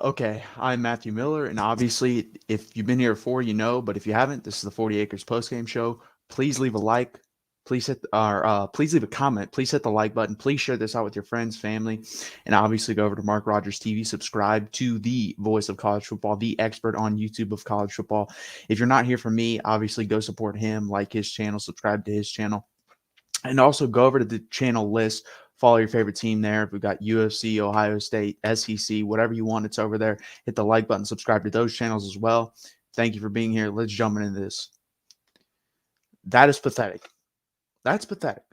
Okay, I'm Matthew Miller, and obviously, if you've been here before, you know. But if you haven't, this is the 40 Acres postgame show. Please leave a like. Please leave a comment. Please hit the like button. Please share this out with your friends, family, and obviously go over to Mark Rogers TV. Subscribe to the voice of college football, the expert on YouTube of college football. If you're not here for me, obviously go support him, like his channel, subscribe to his channel. And also go over to the channel list, follow your favorite team there. We've got UFC, Ohio State, SEC, whatever you want, it's over there. Hit the like button, subscribe to those channels as well. Thank you for being here. Let's jump into this. That is pathetic. That's pathetic.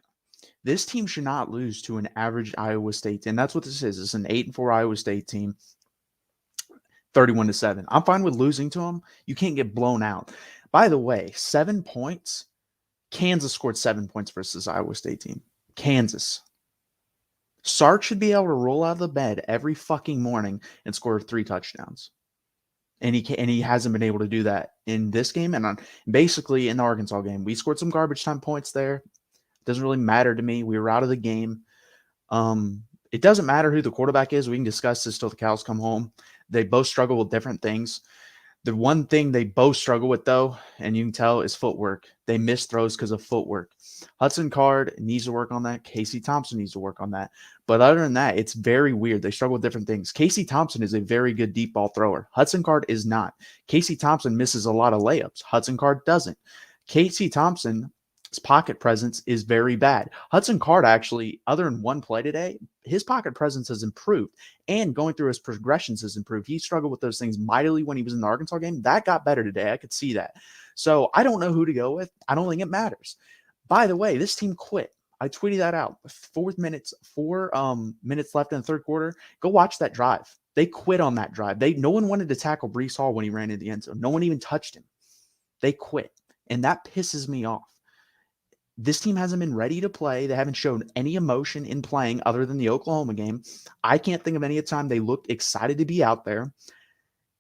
This team should not lose to an average Iowa State team. That's what this is. It's an 8-4 Iowa State team, 31-7. I'm fine with losing to them. You can't get blown out. By the way, 7 points. Kansas scored 7 points versus Iowa State team. Kansas. Sark should be able to roll out of the bed every fucking morning and score 3 touchdowns. And he hasn't been able to do that in this game and basically in the Arkansas game. We scored some garbage time points there. Doesn't really matter to me. We were out of the game. It doesn't matter who the quarterback is. We can discuss this till the cows come home. They both struggle with different things. The one thing they both struggle with, though, and you can tell, is footwork. They miss throws because of footwork. Hudson Card needs to work on that. Casey Thompson needs to work on that. But other than that, it's very weird. They struggle with different things. Casey Thompson is a very good deep ball thrower. Hudson Card is not. Casey Thompson misses a lot of layups. Hudson Card doesn't. Casey Thompson's pocket presence is very bad. Hudson Card actually, other than one play today, his pocket presence has improved, and going through his progressions has improved. He struggled with those things mightily when he was in the Arkansas game. That got better today. I could see that. So I don't know who to go with. I don't think it matters. By the way, this team quit. I tweeted that out. 4 minutes left in the third quarter. Go watch that drive. They quit on that drive. No one wanted to tackle Breece Hall when he ran into the end zone. No one even touched him. They quit, and that pisses me off. This team hasn't been ready to play. They haven't shown any emotion in playing other than the Oklahoma game. I can't think of any time they looked excited to be out there.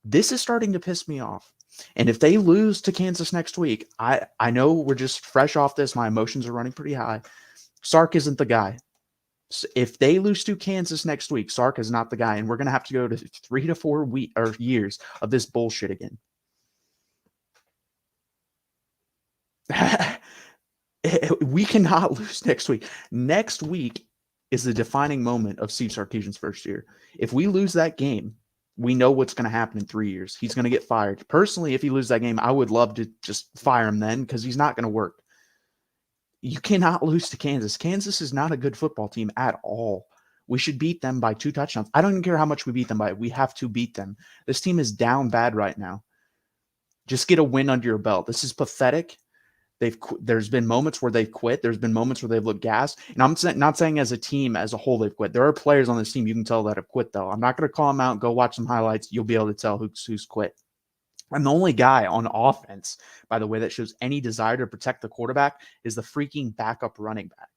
This is starting to piss me off. And if they lose to Kansas next week, I know we're just fresh off this. My emotions are running pretty high. Sark isn't the guy. If they lose to Kansas next week, Sark is not the guy. And we're going to have to go to 3 to 4 years of this bullshit again. We cannot lose next week. Next week is the defining moment of Steve Sarkisian's first year. If we lose that game, we know what's going to happen in 3 years. He's going to get fired. Personally, if he loses that game, I would love to just fire him then because he's not going to work. You cannot lose to Kansas. Kansas is not a good football team at all. We should beat them by 2 touchdowns. I don't even care how much we beat them by. We have to beat them. This team is down bad right now. Just get a win under your belt. This is pathetic. There's been moments where they've quit. There's been moments where they've looked gassed. And I'm not saying as a team, as a whole, they've quit. There are players on this team you can tell that have quit, though. I'm not going to call them out. Go watch some highlights. You'll be able to tell who's quit. And the only guy on offense, by the way, that shows any desire to protect the quarterback is the freaking backup running back.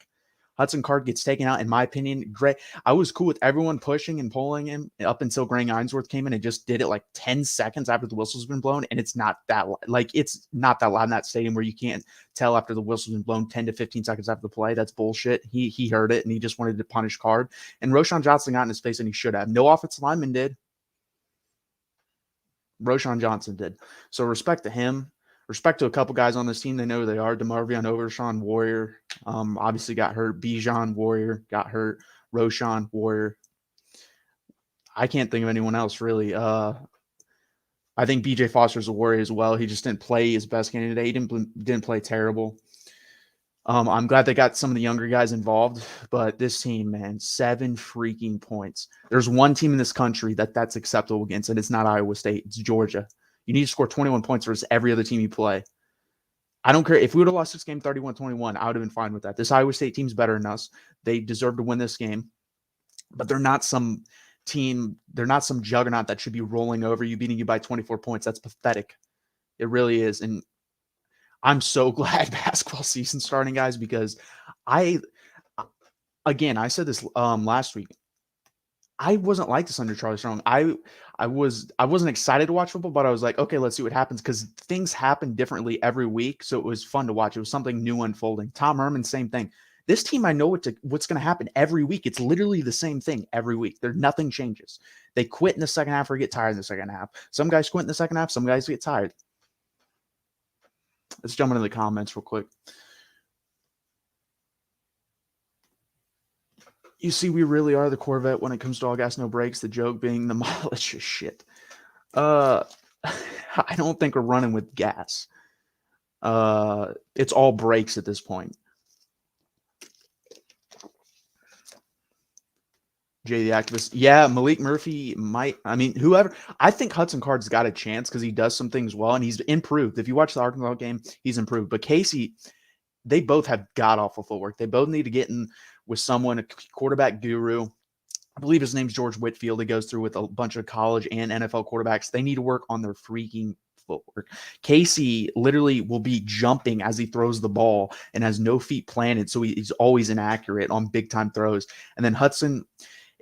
Hudson Card gets taken out, in my opinion. Great. I was cool with everyone pushing and pulling him up until Greg Ainsworth came in and just did it like 10 seconds after the whistle's been blown. And it's not that loud in that stadium where you can't tell after the whistle's been blown 10 to 15 seconds after the play. That's bullshit. He heard it and he just wanted to punish Card. And Roschon Johnson got in his face and he should have. No offensive lineman did. Roschon Johnson did. So respect to him. Respect to a couple guys on this team. They know who they are. DeMarvion Overshawn, Warrior, obviously got hurt. Bijan, Warrior, got hurt. Roschon, Warrior. I can't think of anyone else, really. I think BJ Foster's a Warrior as well. He just didn't play his best game today. He didn't play terrible. I'm glad they got some of the younger guys involved, but this team, man, 7 freaking points. There's one team in this country that's acceptable against, and it's not Iowa State. It's Georgia. You need to score 21 points versus every other team you play. I don't care. If we would have lost this game 31-21, I would have been fine with that. This Iowa State team's better than us. They deserve to win this game. But they're not some team. They're not some juggernaut that should be rolling over you, beating you by 24 points. That's pathetic. It really is. And I'm so glad basketball season's starting, guys, because I said this last week. I wasn't like this under Charlie Strong. I wasn't excited to watch football, but I was like, okay, let's see what happens because things happen differently every week. So it was fun to watch. It was something new unfolding. Tom Herman, same thing. This team, I know what's going to happen every week. It's literally the same thing every week. Nothing changes. They quit in the second half or get tired in the second half. Some guys quit in the second half. Some guys get tired. Let's jump into the comments real quick. You see, we really are the Corvette when it comes to all gas, no brakes. The joke being the mileage is shit. I don't think we're running with gas. It's all brakes at this point. Jay the Activist. Yeah, Malik Murphy might. I mean, whoever. I think Hudson Card's got a chance because he does some things well and he's improved. If you watch the Arkansas game, he's improved. But Casey, they both have god awful footwork. They both need to get in with someone, a quarterback guru. I believe his name's George Whitfield. He goes through with a bunch of college and NFL quarterbacks. They need to work on their freaking footwork. Casey literally will be jumping as he throws the ball and has no feet planted, so he's always inaccurate on big-time throws. And then Hudson,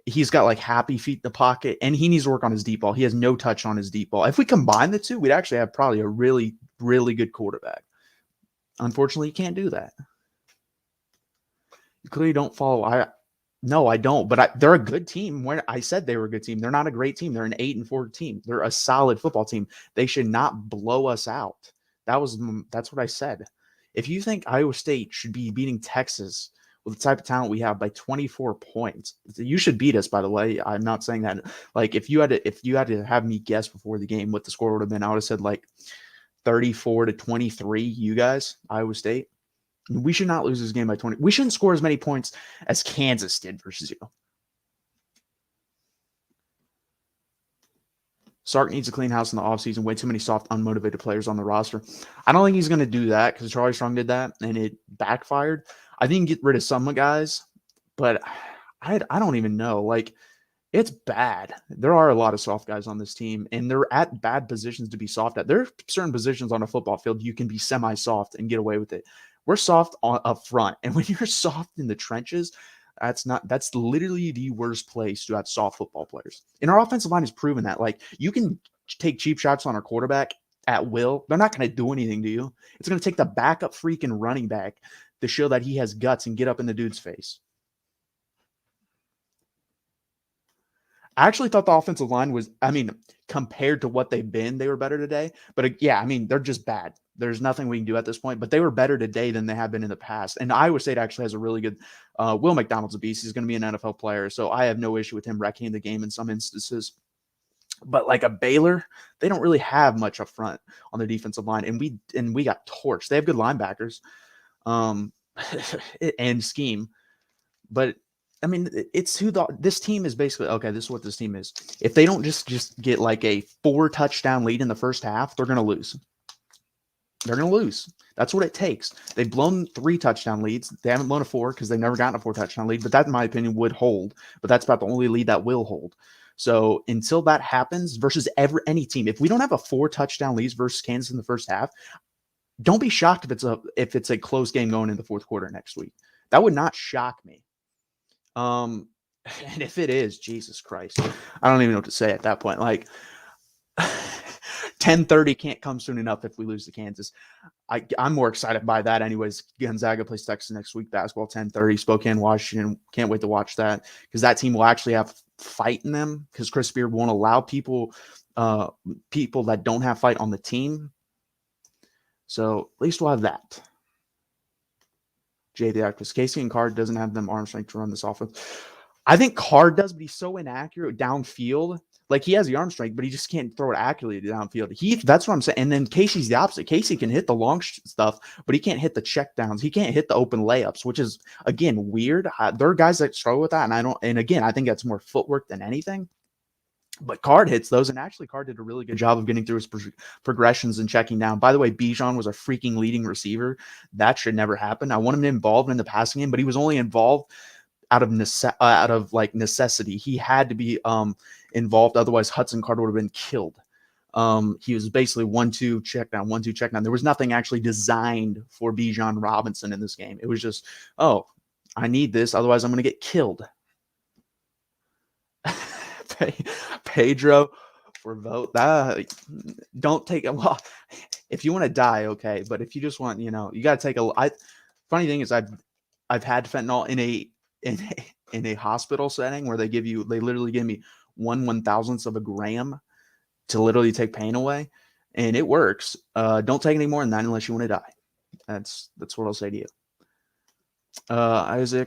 he's got like happy feet in the pocket, and he needs to work on his deep ball. He has no touch on his deep ball. If we combine the two, we'd actually have probably a really, really good quarterback. Unfortunately, you can't do that. You clearly don't follow. No, I don't. But they're a good team. When I said they were a good team, they're not a great team. They're an 8-4 team. They're a solid football team. They should not blow us out. That's what I said. If you think Iowa State should be beating Texas with the type of talent we have by 24 points, you should beat us. By the way, I'm not saying that. Like if you had to have me guess before the game what the score would have been, I would have said like 34-23. You guys, Iowa State. We should not lose this game by 20. We shouldn't score as many points as Kansas did versus you. Sark needs to clean house in the offseason. Way too many soft, unmotivated players on the roster. I don't think he's going to do that because Charlie Strong did that and it backfired. I think he can get rid of some guys, but I don't even know. Like, it's bad. There are a lot of soft guys on this team, and they're at bad positions to be soft at. There are certain positions on a football field you can be semi-soft and get away with it. We're soft up front, and when you're soft in the trenches, that's literally the worst place to have soft football players. And our offensive line has proven that. Like, you can take cheap shots on our quarterback at will. They're not going to do anything to you. It's going to take the backup freaking running back to show that he has guts and get up in the dude's face. I actually thought the offensive line was, compared to what they've been, they were better today. But yeah, they're just bad. There's nothing we can do at this point, but they were better today than they have been in the past. And Iowa State actually has a really good, Will McDonald's a beast. He's going to be an NFL player. So I have no issue with him wrecking the game in some instances. But like a Baylor, they don't really have much up front on their defensive line. And we got torched. They have good linebackers and scheme. But it's this team is basically, okay, this is what this team is. If they don't just get like a 4-touchdown lead in the first half, they're going to lose. They're going to lose. That's what it takes. They've blown 3 touchdown leads. They haven't blown a 4 because they've never gotten a 4-touchdown lead, but that, in my opinion, would hold. But that's about the only lead that will hold. So until that happens versus any team, if we don't have a 4-touchdown lead versus Kansas in the first half, don't be shocked if it's a close game going into the fourth quarter next week. That would not shock me. And if it is, Jesus Christ, I don't even know what to say at that point. Like 10:30 can't come soon enough if we lose to Kansas. I'm more excited by that anyways. Gonzaga plays Texas next week, basketball 10:30, Spokane, Washington. Can't wait to watch that because that team will actually have fight in them because Chris Beard won't allow people that don't have fight on the team. So at least we'll have that. Jay the Activist. Casey and Card doesn't have them arm strength to run this offense. I think Card does, but he's so inaccurate downfield. Like, he has the arm strength, but he just can't throw it accurately downfield. That's what I'm saying. And then Casey's the opposite. Casey can hit the long stuff, but he can't hit the check downs. He can't hit the open layups, which is, again, weird. There are guys that struggle with that, and again, I think that's more footwork than anything. But Card hits those, and actually Card did a really good job of getting through his progressions and checking down. By the way, Bijan was a freaking leading receiver. That should never happen. I want him involved in the passing game, but he was only involved out of necessity. He had to be involved, otherwise Hudson Card would have been killed. He was basically 1-2 check down, 1-2 check down. There was nothing actually designed for Bijan Robinson in this game. It was just, oh, I need this, otherwise I'm going to get killed. Pedro for vote. Don't take a well. If you want to die, okay. But if you just want, you got to take a. Funny thing is, I've had fentanyl in a hospital setting where they literally give me 1/1000th of a gram to literally take pain away, and it works. Don't take any more than that unless you want to die. That's what I'll say to you. Isaiah,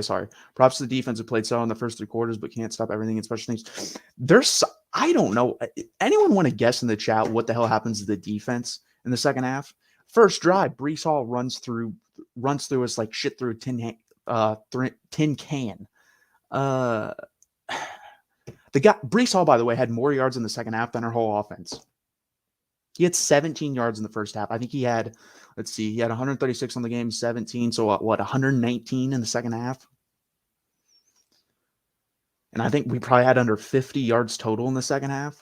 sorry. Props to the defense who played so in the first 3 quarters, but can't stop everything in special teams. I don't know. Anyone want to guess in the chat what the hell happens to the defense in the second half? First drive, Brees Hall runs through us like shit through a tin can. Brees Hall, by the way, had more yards in the second half than our whole offense. He had 17 yards in the first half. I think he had 136 on the game, 17. So what, 119 in the second half? And I think we probably had under 50 yards total in the second half.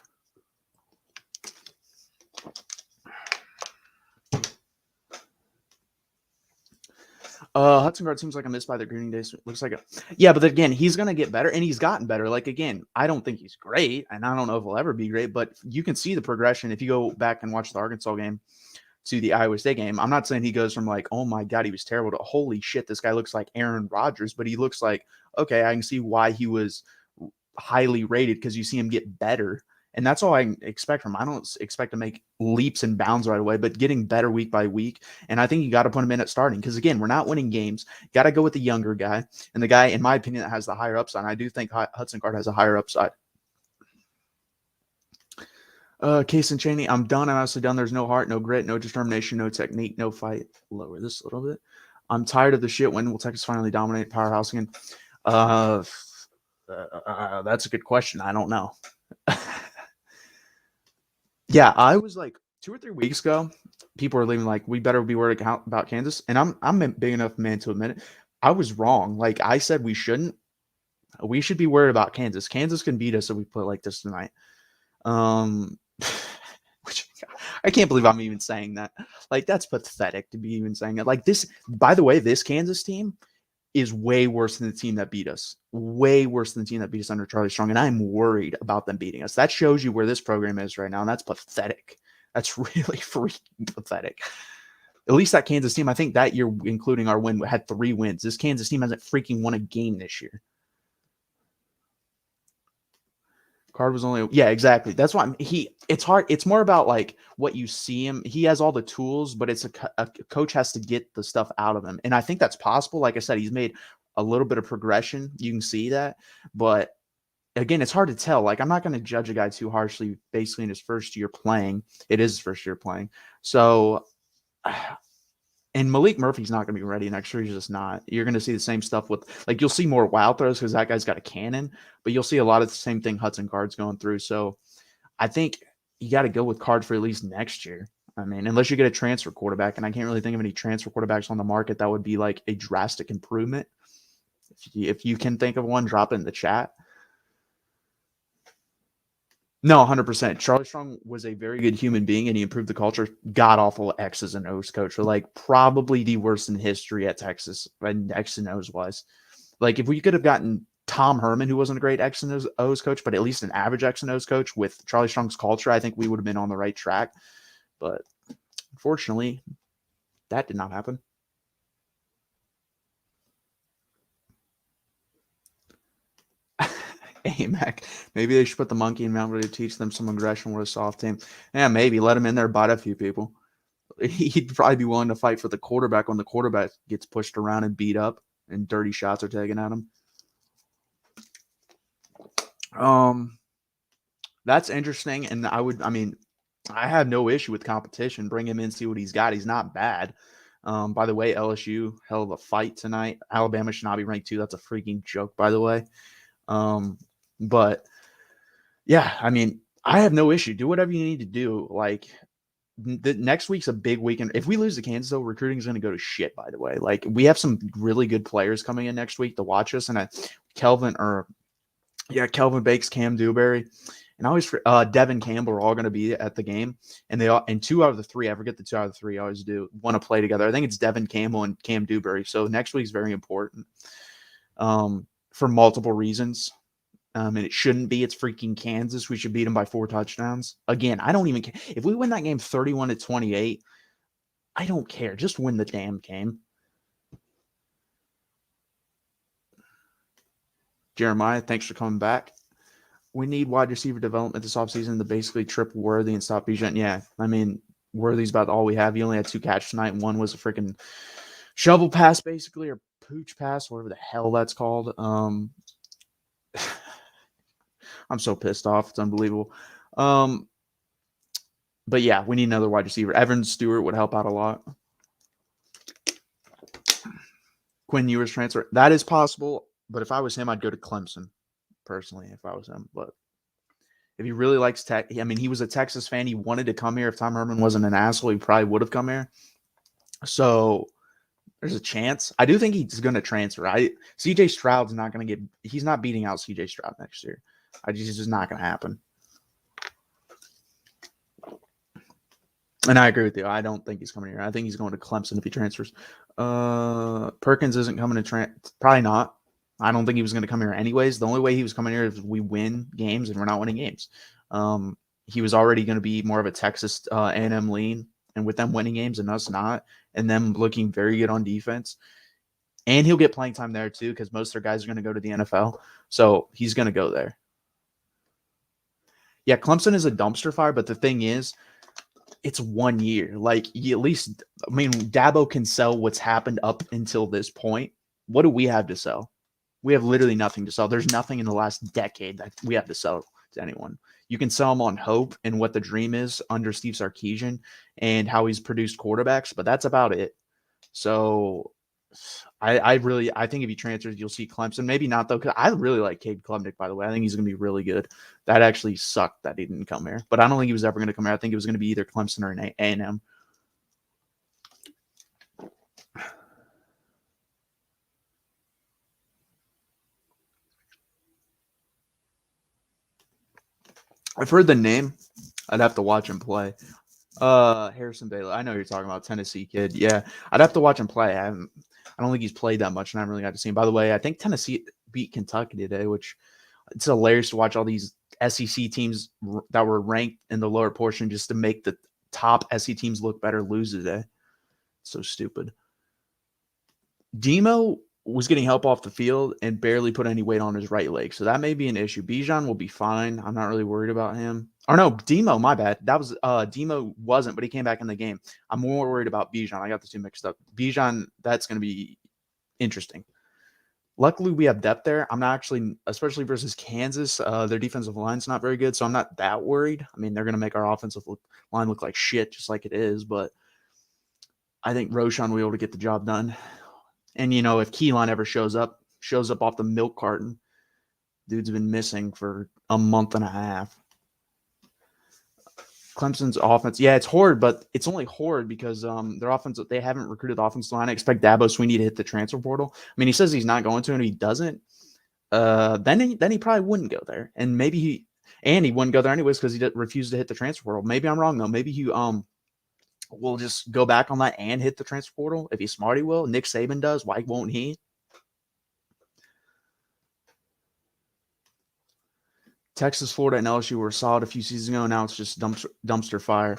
Hudson Card seems like a miss by the Green Days. Looks like yeah, but again, he's going to get better, and he's gotten better. Like, again, I don't think he's great, and I don't know if he'll ever be great, but you can see the progression if you go back and watch the Arkansas game to the Iowa State game. I'm not saying he goes from like, oh my God, he was terrible, to holy shit, this guy looks like Aaron Rodgers, but he looks like, okay, I can see why he was highly rated, because you see him get better. And that's all I expect from him. I don't expect to make leaps and bounds right away, but getting better week by week. And I think you got to put him in at starting, because, again, we're not winning games. Got to go with the younger guy, and the guy, in my opinion, that has the higher upside. I do think Hudson Card has a higher upside. Case and Cheney, I'm done. I'm honestly done. There's no heart, no grit, no determination, no technique, no fight. Lower this a little bit. I'm tired of the shit. When will Texas finally dominate powerhouse again? That's a good question. I don't know. Yeah, I was like 2 or 3 weeks ago, people were leaving like, we better be worried about Kansas. And I'm a big enough man to admit it. I was wrong. Like, I said we shouldn't. We should be worried about Kansas. Kansas can beat us if we play like this tonight. Which, I can't believe I'm even saying that. Like, that's pathetic to be even saying that. Like, this, by the way, this Kansas team is way worse than the team that beat us. Way worse than the team that beat us under Charlie Strong. And I'm worried about them beating us. That shows you where this program is right now. And that's pathetic. That's really freaking pathetic. At least that Kansas team, I think that year, including our win, had 3 wins. This Kansas team hasn't freaking won a game this year. Card was only, yeah, exactly. That's why it's hard. It's more about like what you see him. He has all the tools, but it's a coach has to get the stuff out of him. And I think that's possible. Like I said, he's made a little bit of progression. You can see that. But again, it's hard to tell. Like, I'm not going to judge a guy too harshly basically in his first year playing. It is his first year playing. So, and Malik Murphy's not going to be ready next year. He's just not. You're going to see the same stuff with, like, you'll see more wild throws because that guy's got a cannon, but you'll see a lot of the same thing Hudson Card's going through. So I think you got to go with Card for at least next year. I mean, unless you get a transfer quarterback, and I can't really think of any transfer quarterbacks on the market that would be like a drastic improvement. If you can think of one, drop it in the chat. No, 100%. Charlie Strong was a very good human being, and he improved the culture. God awful X's and O's coach. So, like, probably the worst in history at Texas, and X and O's wise. Like, if we could have gotten Tom Herman, who wasn't a great X and O's coach, but at least an average X and O's coach with Charlie Strong's culture, I think we would have been on the right track. But unfortunately, that did not happen. Hey, Mac, maybe they should put the monkey in Mount to teach them some aggression with a soft team. Yeah, maybe. Let him in there, bite a few people. He'd probably be willing to fight for the quarterback when the quarterback gets pushed around and beat up and dirty shots are taken at him. That's interesting. And I have no issue with competition. Bring him in, see what he's got. He's not bad. By the way, LSU, hell of a fight tonight. Alabama should not be ranked 2. That's a freaking joke, by the way. But yeah, I mean, I have no issue. Do whatever you need to do. Like, the next week's a big weekend. If we lose to Kansas, though, recruiting is going to go to shit, by the way. Like, we have some really good players coming in next week to watch us. And Kelvin Bakes, Cam Dewberry, and Devin Campbell are all going to be at the game. And 2 out of the 3, I forget the 2 out of the 3 always do, want to play together. I think it's Devin Campbell and Cam Dewberry. So next week's very important. For multiple reasons. And it shouldn't be. It's freaking Kansas. We should beat them by 4 touchdowns. Again, I don't even care. If we win that game 31-28, I don't care. Just win the damn game. Jeremiah, thanks for coming back. We need wide receiver development this offseason to basically triple Worthy and stop Bijan. Yeah, I mean, Worthy's about all we have. He only had 2 catches tonight, and one was a freaking shovel pass, basically, or pooch pass, whatever the hell that's called. I'm so pissed off. It's unbelievable. But yeah, we need another wide receiver. Evan Stewart would help out a lot. Quinn Ewers transfer. That is possible, but if I was him, I'd go to Clemson, personally, if I was him. But if he really likes Tech, I mean, he was a Texas fan. He wanted to come here. If Tom Herman wasn't an asshole, he probably would have come here. So there's a chance. I do think he's going to transfer. CJ Stroud's not going to get – he's not beating out CJ Stroud next year. It's just not going to happen. And I agree with you. I don't think he's coming here. I think he's going to Clemson if he transfers. Perkins isn't coming to probably not. I don't think he was going to come here anyways. The only way he was coming here is we win games, and we're not winning games. He was already going to be more of a Texas A&M lean, and with them winning games and us not, and them looking very good on defense. And he'll get playing time there too, because most of their guys are going to go to the NFL. So he's going to go there. Yeah, Clemson is a dumpster fire, but the thing is, it's 1 year. Like, at least, I mean, Dabo can sell what's happened up until this point. What do we have to sell? We have literally nothing to sell. There's nothing in the last decade that we have to sell to anyone. You can sell them on hope and what the dream is under Steve Sarkisian and how he's produced quarterbacks, but that's about it. So I think if he transfers, you'll see Clemson. Maybe not, though, because I really like Cade Klubnik, by the way. I think he's going to be really good. That actually sucked that he didn't come here. But I don't think he was ever going to come here. I think it was going to be either Clemson or an A&M. I've heard the name. I'd have to watch him play. Harrison Baylor. I know you're talking about, Tennessee kid. Yeah, I'd have to watch him play. I don't think he's played that much, and I haven't really got to see him. By the way, I think Tennessee beat Kentucky today, which it's hilarious to watch all these SEC teams that were ranked in the lower portion just to make the top SEC teams look better lose today. So stupid. Demo was getting help off the field and barely put any weight on his right leg. So that may be an issue. Bijan will be fine. I'm not really worried about him. Or no, Demo, my bad. That was Demo wasn't, but he came back in the game. I'm more worried about Bijan. I got the two mixed up. Bijan, that's going to be interesting. Luckily, we have depth there. I'm not actually, especially versus Kansas, their defensive line's not very good, so I'm not that worried. I mean, they're going to make our offensive line look like shit, just like it is, but I think Roschon will be able to get the job done. And, you know, if Keilan ever shows up off the milk carton, dude's been missing for a month and a half. Clemson's offense, yeah, it's horrid, but it's only horrid because their offense, they haven't recruited the offensive line. I expect Dabo Swinney to hit the transfer portal. I mean, he says he's not going to, and if he doesn't, then he probably wouldn't go there. And maybe he wouldn't go there anyways because he refused to hit the transfer portal. Maybe I'm wrong, though. Maybe he will just go back on that and hit the transfer portal. If he's smart, he will. Nick Saban does. Why won't he? Texas, Florida, and LSU were solid a few seasons ago. Now it's just dumpster fire.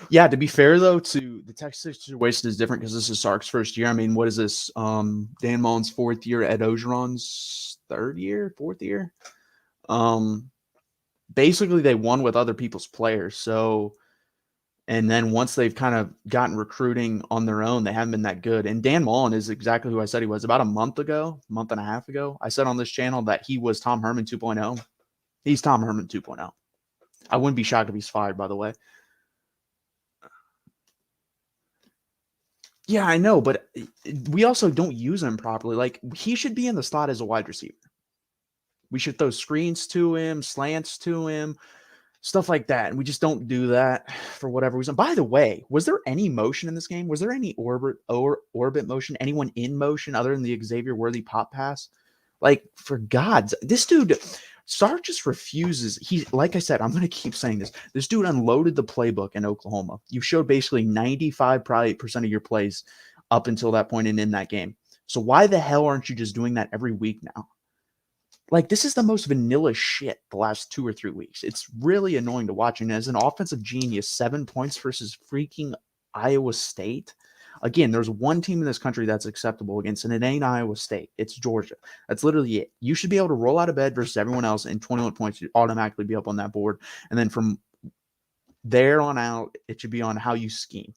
Yeah, to be fair, though, to the Texas situation is different because this is Sark's first year. I mean, what is this? Dan Mullen's fourth year, Ed Ogeron's fourth year. Basically, they won with other people's players. So, and then once they've kind of gotten recruiting on their own, they haven't been that good. And Dan Mullen is exactly who I said he was. About a month and a half ago, I said on this channel that he was Tom Herman 2.0. He's Tom Herman 2.0. I wouldn't be shocked if he's fired, by the way. Yeah, I know, but we also don't use him properly. Like, he should be in the slot as a wide receiver. We should throw screens to him, slants to him, stuff like that. And we just don't do that for whatever reason. By the way, was there any motion in this game? Was there any orbit motion? Anyone in motion other than the Xavier Worthy pop pass? Like, for God's, this dude, Sark just refuses. Like I said, I'm going to keep saying this. This dude unloaded the playbook in Oklahoma. You showed basically 95% of your plays up until that point and in that game. So why the hell aren't you just doing that every week now? Like, this is the most vanilla shit the last 2 or 3 weeks. It's really annoying to watch. And as an offensive genius, 7 points versus freaking Iowa State. Again, there's one team in this country that's acceptable against, and it ain't Iowa State. It's Georgia. That's literally it. You should be able to roll out of bed versus everyone else, and 21 points should automatically be up on that board. And then from there on out, it should be on how you scheme.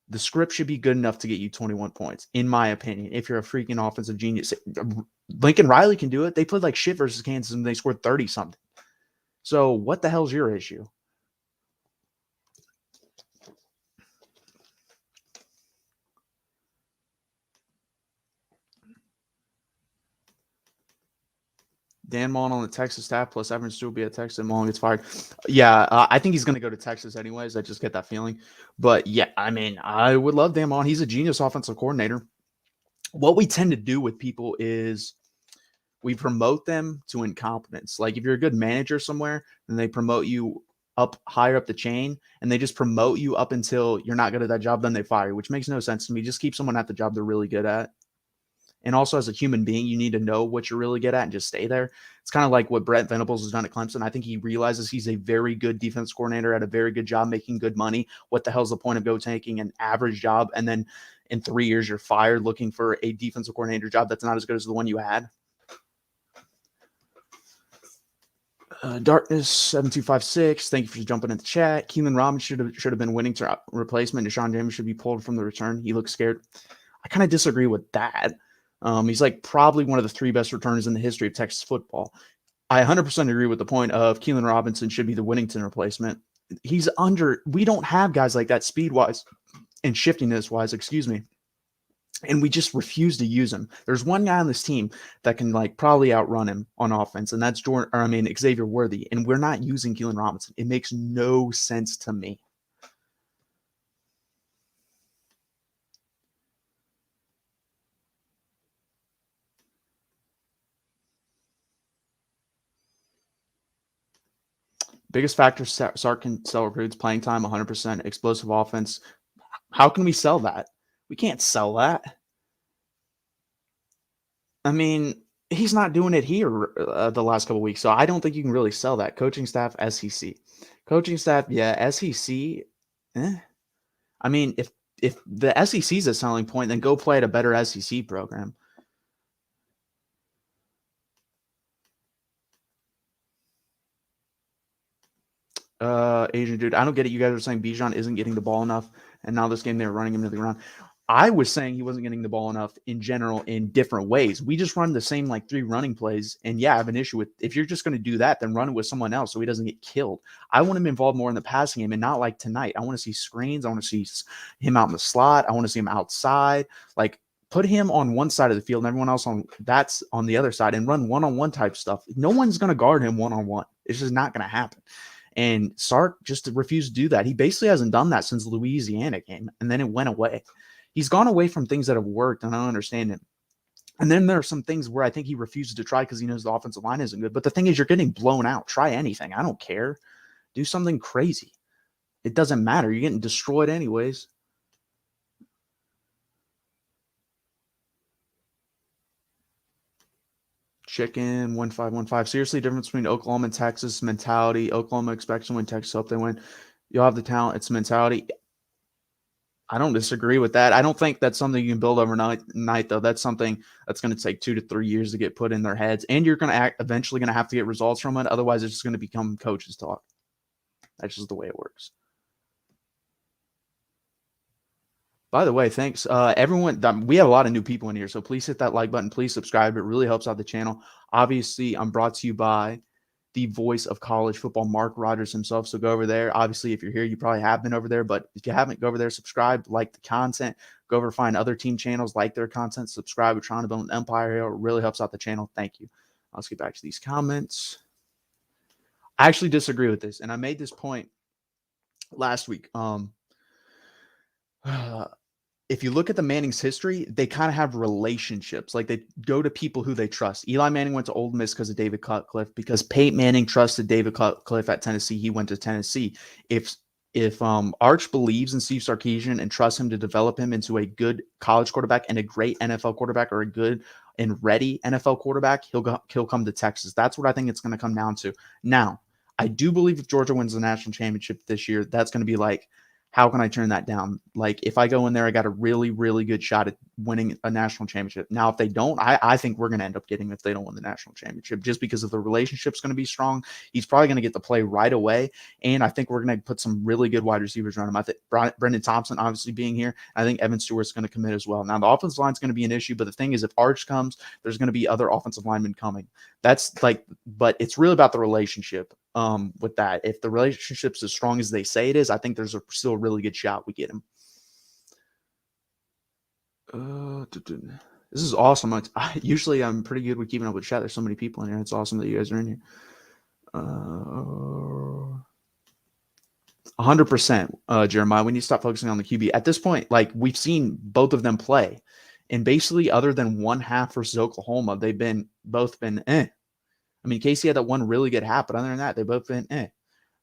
The script should be good enough to get you 21 points, in my opinion, if you're a freaking offensive genius. Lincoln Riley can do it. They played like shit versus Kansas, and they scored 30-something. So what the hell's your issue? Dan Mullen on the Texas staff plus Evan Stewart will be at Texas and Mullen gets fired. Yeah, I think he's going to go to Texas anyways. I just get that feeling. But yeah, I mean, I would love Dan Mullen. He's a genius offensive coordinator. What we tend to do with people is we promote them to incompetence. Like if you're a good manager somewhere, then they promote you up higher up the chain, and they just promote you up until you're not good at that job, then they fire you, which makes no sense to me. Just keep someone at the job they're really good at. And also, as a human being, you need to know what you're really good at and just stay there. It's kind of like what Brett Venables has done at Clemson. I think he realizes he's a very good defense coordinator at a very good job making good money. What the hell's the point of go taking an average job and then in 3 years you're fired looking for a defensive coordinator job that's not as good as the one you had? Darkness 7256. Thank you for jumping in the chat. Keilan Robinson should have been winning to replacement. Deshaun James should be pulled from the return. He looks scared. I kind of disagree with that. He's like probably one of the 3 best returners in the history of Texas football. I 100% agree with the point of Keilan Robinson should be the Winnington replacement. He's under. We don't have guys like that speed wise and shiftiness wise. Excuse me. And we just refuse to use him. There's one guy on this team that can like probably outrun him on offense, and that's Xavier Worthy. And we're not using Keilan Robinson. It makes no sense to me. Biggest factor, Sark can sell recruits, playing time, 100%, explosive offense. How can we sell that? We can't sell that. I mean, he's not doing it here the last couple of weeks, so I don't think you can really sell that. Coaching staff, SEC. Coaching staff, yeah, SEC. I mean, if the SEC is a selling point, then go play at a better SEC program. Asian dude, I don't get it. You guys are saying Bijan isn't getting the ball enough, and now this game they're running him into the ground. I was saying he wasn't getting the ball enough in general in different ways. We just run the same like 3 running plays, and yeah, I have an issue with if you're just going to do that, then run it with someone else so he doesn't get killed. I want him involved more in the passing game and not like tonight. I want to see screens. I want to see him out in the slot. I want to see him outside. Like put him on one side of the field and everyone else on the other side and run one-on-one type stuff. No one's going to guard him one-on-one. It's just not going to happen. And Sark just refused to do that. He basically hasn't done that since the Louisiana game, and then it went away. He's gone away from things that have worked, and I don't understand it. And then there are some things where I think he refuses to try because he knows the offensive line isn't good. But the thing is, you're getting blown out. Try anything. I don't care. Do something crazy. It doesn't matter. You're getting destroyed anyways. Chicken 1515. Seriously, difference between Oklahoma and Texas mentality. Oklahoma expects to win. Texas hope they win. You'll have the talent. It's mentality. I don't disagree with that. I don't think that's something you can build overnight, though. That's something that's going to take 2 to 3 years to get put in their heads, and you're going to eventually going to have to get results from it. Otherwise, it's just going to become coaches talk. That's just the way it works. By the way, thanks everyone. We have a lot of new people in here, so please hit that like button. Please subscribe. It really helps out the channel. Obviously, I'm brought to you by the voice of college football, Mark Rogers himself. So go over there. Obviously, if you're here, you probably have been over there. But if you haven't, go over there, subscribe, like the content. Go over, find other team channels, like their content, subscribe. We're trying to build an empire here. It really helps out the channel. Thank you. Let's get back to these comments. I actually disagree with this, and I made this point last week. If you look at the Manning's history, they kind of have relationships. Like they go to people who they trust. Eli Manning went to Ole Miss because of David Cutcliffe. Because Peyton Manning trusted David Cutcliffe at Tennessee, he went to Tennessee. If Arch believes in Steve Sarkisian and trusts him to develop him into a good college quarterback and a great NFL quarterback or a good and ready NFL quarterback, he'll come to Texas. That's what I think it's going to come down to. Now, I do believe if Georgia wins the national championship this year, that's going to be like How can I turn that down? Like, if I go in there, I got a really, really good shot at winning a national championship. Now, if they don't, I think we're going to end up getting if they don't win the national championship, just because of the relationship's going to be strong. He's probably going to get the play right away. And I think we're going to put some really good wide receivers around him. I think Brendan Thompson, obviously being here, I think Evan Stewart's going to commit as well. Now, the offensive line's going to be an issue, but the thing is, if Arch comes, there's going to be other offensive linemen coming. That's like, but it's really about the relationship. With that, if the relationship's as strong as they say it is, I think there's still a really good shot we get him. This is awesome. Usually I'm pretty good with keeping up with chat. There's so many people in here. It's awesome that you guys are in here. 100%, Jeremiah. We need to stop focusing on the QB. At this point, like, we've seen both of them play. And basically, other than one half versus Oklahoma, they've both been eh. I mean, Casey had that one really good half, but other than that, they've both been eh.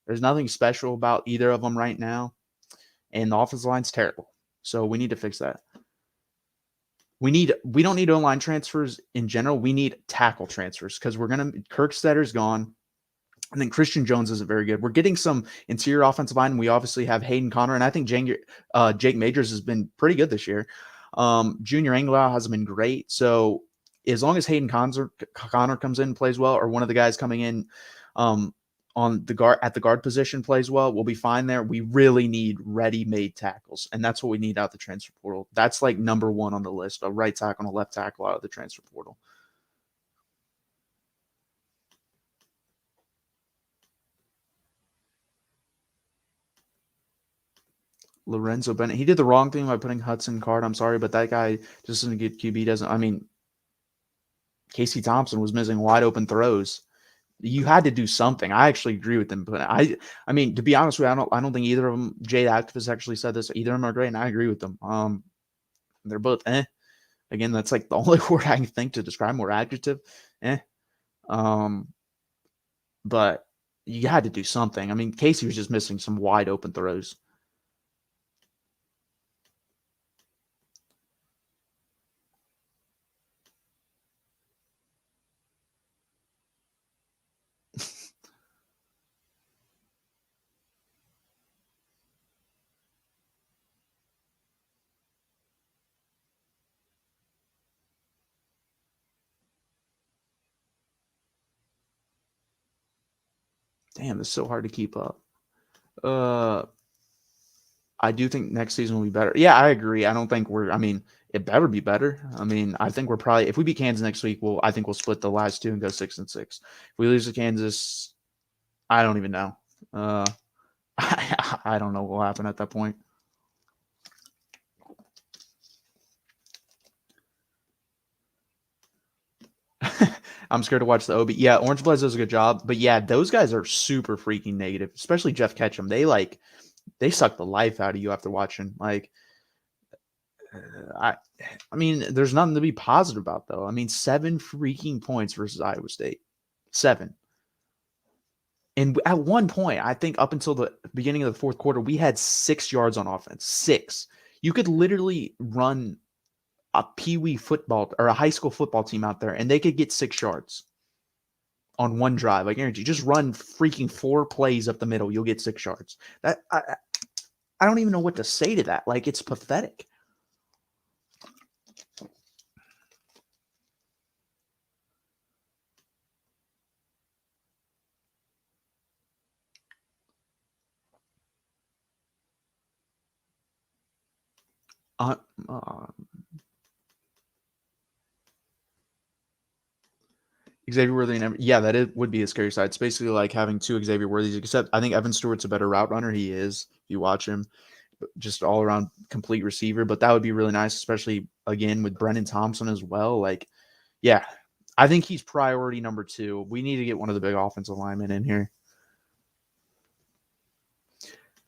There's nothing special about either of them right now. And the offensive line's terrible. So we need to fix that. We don't need O-line transfers in general. We need tackle transfers because Kirkstetter's gone. And then Christian Jones isn't very good. We're getting some interior offensive line. We obviously have Hayden Connor, and I think Jake Majors has been pretty good this year. Junior Anglau hasn't been great. So as long as Hayden Connor comes in and plays well, or one of the guys coming in on the guard position plays well, we'll be fine there. We really need ready-made tackles, and that's what we need out the transfer portal. That's like number one on the list: a right tackle and a left tackle out of the transfer portal. Lorenzo Bennett, he did the wrong thing by putting Hudson Card. I'm sorry, but that guy just isn't a good QB. I mean, Casey Thompson was missing wide open throws. You had to do something. I actually agree with them, but I mean, to be honest with you, I don't think either of them. Jay the Activist actually said this. Either of them are great, and I agree with them. They're both eh. Again, that's like the only word I can think to describe more adjective. Eh. But you had to do something. I mean, Casey was just missing some wide open throws. Damn, it's so hard to keep up. I do think next season will be better. Yeah, I agree. I don't think it better be better. I mean, I think we're probably, if we beat Kansas next week, I think we'll split the last two and go 6-6. If we lose to Kansas, I don't even know. I don't know what will happen at that point. I'm scared to watch the OB. Yeah, Orange Bloods does a good job. But yeah, those guys are super freaking negative, especially Jeff Ketchum. They suck the life out of you after watching. Like, I mean, there's nothing to be positive about, though. I mean, 7 freaking points versus Iowa State. 7. And at one point, I think up until the beginning of the fourth quarter, we had 6 yards on offense. 6. You could literally run a peewee football or a high school football team out there, and they could get 6 yards on one drive. I guarantee you, just run freaking 4 plays up the middle, you'll get 6 yards. That I don't even know what to say to that. Like, it's pathetic. Xavier Worthy would be a scary side. It's basically like having 2 Xavier Worthies, except I think Evan Stewart's a better route runner. He is, if you watch him, just all around complete receiver. But that would be really nice, especially again with Brendan Thompson as well. Like, yeah, I think he's priority number 2. We need to get one of the big offensive linemen in here.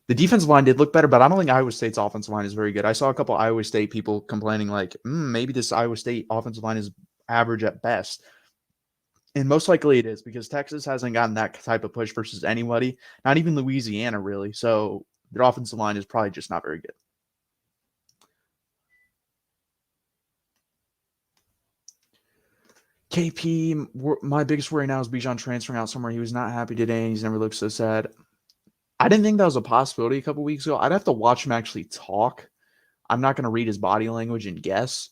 The defensive line did look better, but I don't think Iowa State's offensive line is very good. I saw a couple Iowa State people complaining like, maybe this Iowa State offensive line is average at best. And most likely it is, because Texas hasn't gotten that type of push versus anybody, not even Louisiana, really. So their offensive line is probably just not very good. KP, my biggest worry now is Bijan transferring out somewhere. He was not happy today, and he's never looked so sad. I didn't think that was a possibility a couple weeks ago. I'd have to watch him actually talk. I'm not going to read his body language and guess.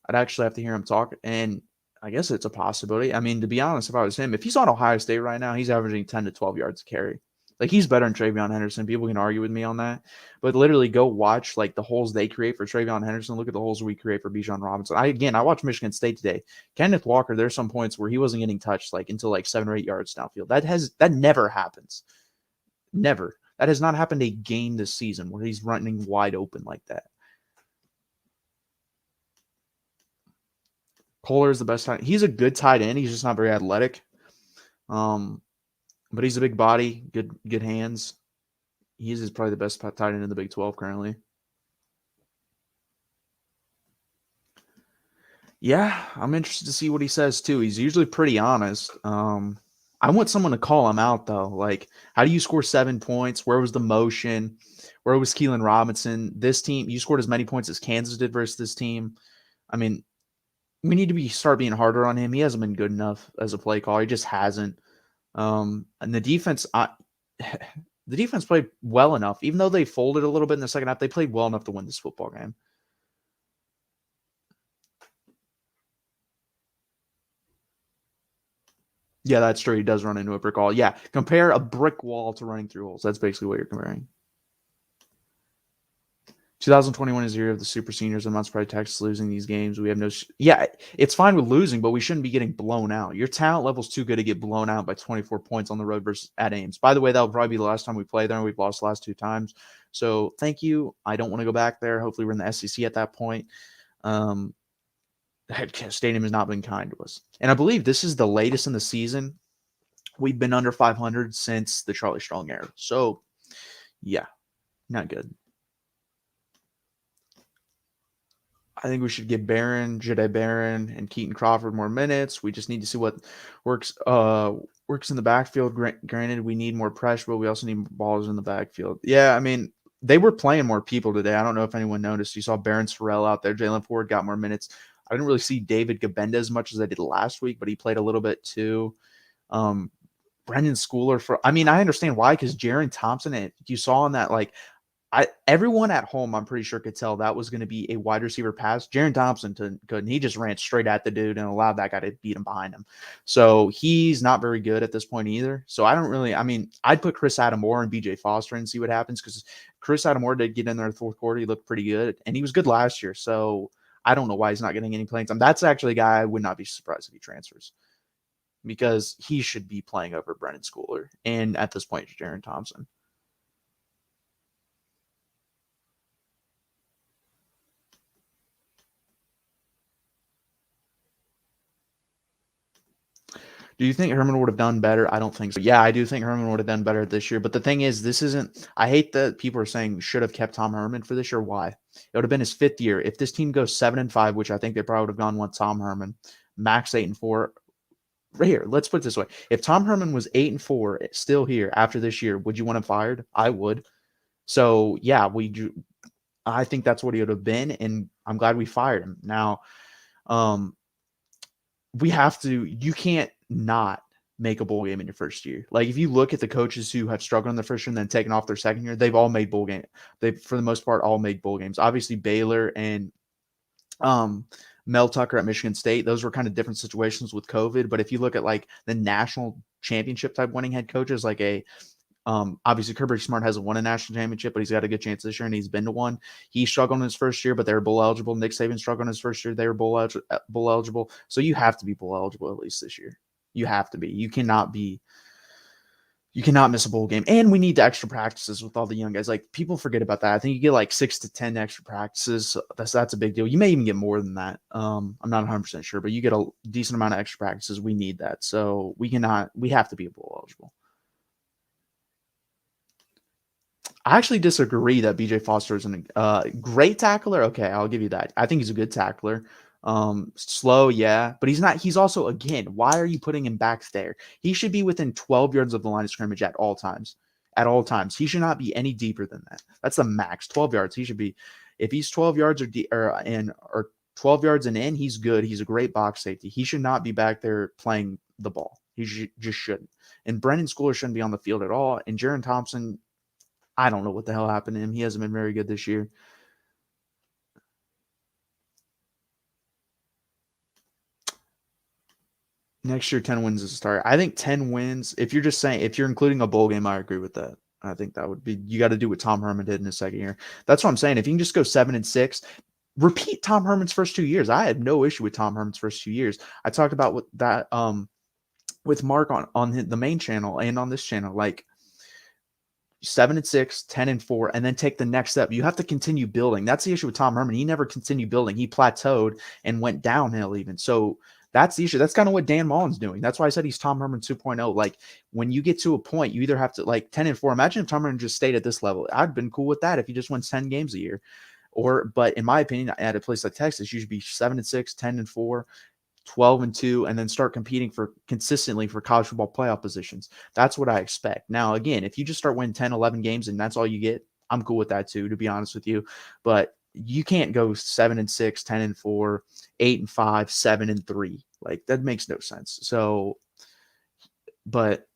I'd actually have to hear him talk, and I guess it's a possibility. I mean, to be honest, if I was him, if he's on Ohio State right now, he's averaging 10 to 12 yards a carry. Like, he's better than Travion Henderson. People can argue with me on that, but literally go watch like the holes they create for Travion Henderson. Look at the holes we create for Bijan Robinson. I watched Michigan State today. Kenneth Walker, there's some points where he wasn't getting touched like until like 7 or 8 yards downfield. That never happens. Never. That has not happened a game this season where he's running wide open like that. Kohler is the best tight. He's a good tight end. He's just not very athletic. But he's a big body, good hands. He's probably the best tight end in the Big 12 currently. Yeah, I'm interested to see what he says too. He's usually pretty honest. I want someone to call him out though. Like, how do you score 7 points? Where was the motion? Where was Keilan Robinson? This team, you scored as many points as Kansas did versus this team. I mean, we need to start being harder on him. He hasn't been good enough as a play caller. He just hasn't. And the defense, the defense played well enough, even though they folded a little bit in the second half. They played well enough to win this football game. Yeah, that's true. He does run into a brick wall. Yeah, compare a brick wall to running through holes. That's basically what you're comparing. 2021 is the year of the super seniors. I'm not surprised Texas losing these games. We have no. Yeah, it's fine with losing, but we shouldn't be getting blown out. Your talent level's too good to get blown out by 24 points on the road versus at Ames. By the way, that'll probably be the last time we play there, and we've lost the last 2 times. So thank you. I don't want to go back there. Hopefully, we're in the SEC at that point. The stadium has not been kind to us, and I believe this is the latest in the season. We've been under 500 since the Charlie Strong era. So, yeah, not good. I think we should give Jedi Barron, and Keaton Crawford more minutes. We just need to see what works in the backfield. Granted, we need more pressure, but we also need balls in the backfield. Yeah, I mean, they were playing more people today. I don't know if anyone noticed. You saw Barron Sorrell out there. Jalen Ford got more minutes. I didn't really see David Gabenda as much as I did last week, but he played a little bit too. Brendan Schooler I understand why, because Jaron Thompson, and you saw in that, like, everyone at home, I'm pretty sure, could tell that was going to be a wide receiver pass. Jaron Thompson couldn't. He just ran straight at the dude and allowed that guy to beat him behind him. So he's not very good at this point either. So I'd put Chris Adamore and BJ Foster and see what happens, because Chris Adamore did get in there in the fourth quarter. He looked pretty good, and he was good last year. So I don't know why he's not getting any playing time. That's actually a guy I would not be surprised if he transfers, because he should be playing over Brendan Schooler and at this point, Jaron Thompson. Do you think Herman would have done better? I don't think so. Yeah, I do think Herman would have done better this year. But the thing is, I hate that people are saying should have kept Tom Herman for this year. Why? It would have been his 5th year. If this team goes 7-5, which I think they probably would have gone with Tom Herman, max 8-4. Right here, let's put it this way. If Tom Herman was 8-4 still here after this year, would you want him fired? I would. So, yeah, I think that's what he would have been, and I'm glad we fired him. Now, you can't not make a bowl game in your first year. Like, if you look at the coaches who have struggled in their first year and then taken off their second year, they've all made bowl games. They've, for the most part, all made bowl games. Obviously, Baylor and Mel Tucker at Michigan State, those were kind of different situations with COVID. But if you look at like the national championship type winning head coaches, like obviously Kirby Smart hasn't won a national championship, but he's got a good chance this year, and he's been to one. He struggled in his first year, but they were bowl eligible. Nick Saban struggled in his first year. They were bowl eligible. So you have to be bowl eligible at least this year. You have to be. You cannot miss a bowl game. And we need the extra practices with all the young guys. Like, people forget about that. I think you get like 6 to 10 extra practices. That's a big deal. You may even get more than that. I'm not 100% sure, but you get a decent amount of extra practices. We need that. So we have to be bowl eligible. I actually disagree that BJ Foster is a great tackler. Okay, I'll give you that. I think he's a good tackler. Slow, yeah, but he's not. He's also, again, why are you putting him back there? He should be within 12 yards of the line of scrimmage at all times. At all times, he should not be any deeper than that. That's the max, 12 yards. He should be, if he's 12 yards or 12 yards and in, he's good. He's a great box safety. He should not be back there playing the ball. Just shouldn't. And Brendan Schooler shouldn't be on the field at all. And Jaron Thompson, I don't know what the hell happened to him. He hasn't been very good this year. Next year, 10 wins is a start. I think 10 wins, if you're just saying, if you're including a bowl game, I agree with that. I think that would be, you got to do what Tom Herman did in his second year. That's what I'm saying. If you can just go 7-6, repeat Tom Herman's first 2 years. I had no issue with Tom Herman's first 2 years. I talked about with Mark on the main channel and on this channel, like 7-6, 10-4, and then take the next step. You have to continue building. That's the issue with Tom Herman. He never continued building. He plateaued and went downhill even. So that's the issue. That's kind of what Dan Mullen's doing. That's why I said he's Tom Herman 2.0. Like when you get to a point, you either have to like 10-4. Imagine if Tom Herman just stayed at this level. I'd been cool with that if he just wins 10 games a year. But in my opinion, at a place like Texas, you should be 7-6, 10-4. 12-2, and then start competing consistently for college football playoff positions. That's what I expect. Now, again, if you just start winning 10, 11 games and that's all you get, I'm cool with that too, to be honest with you. But you can't go 7-6, 10-4, 8-5, 7-3. Like that makes no sense. So, but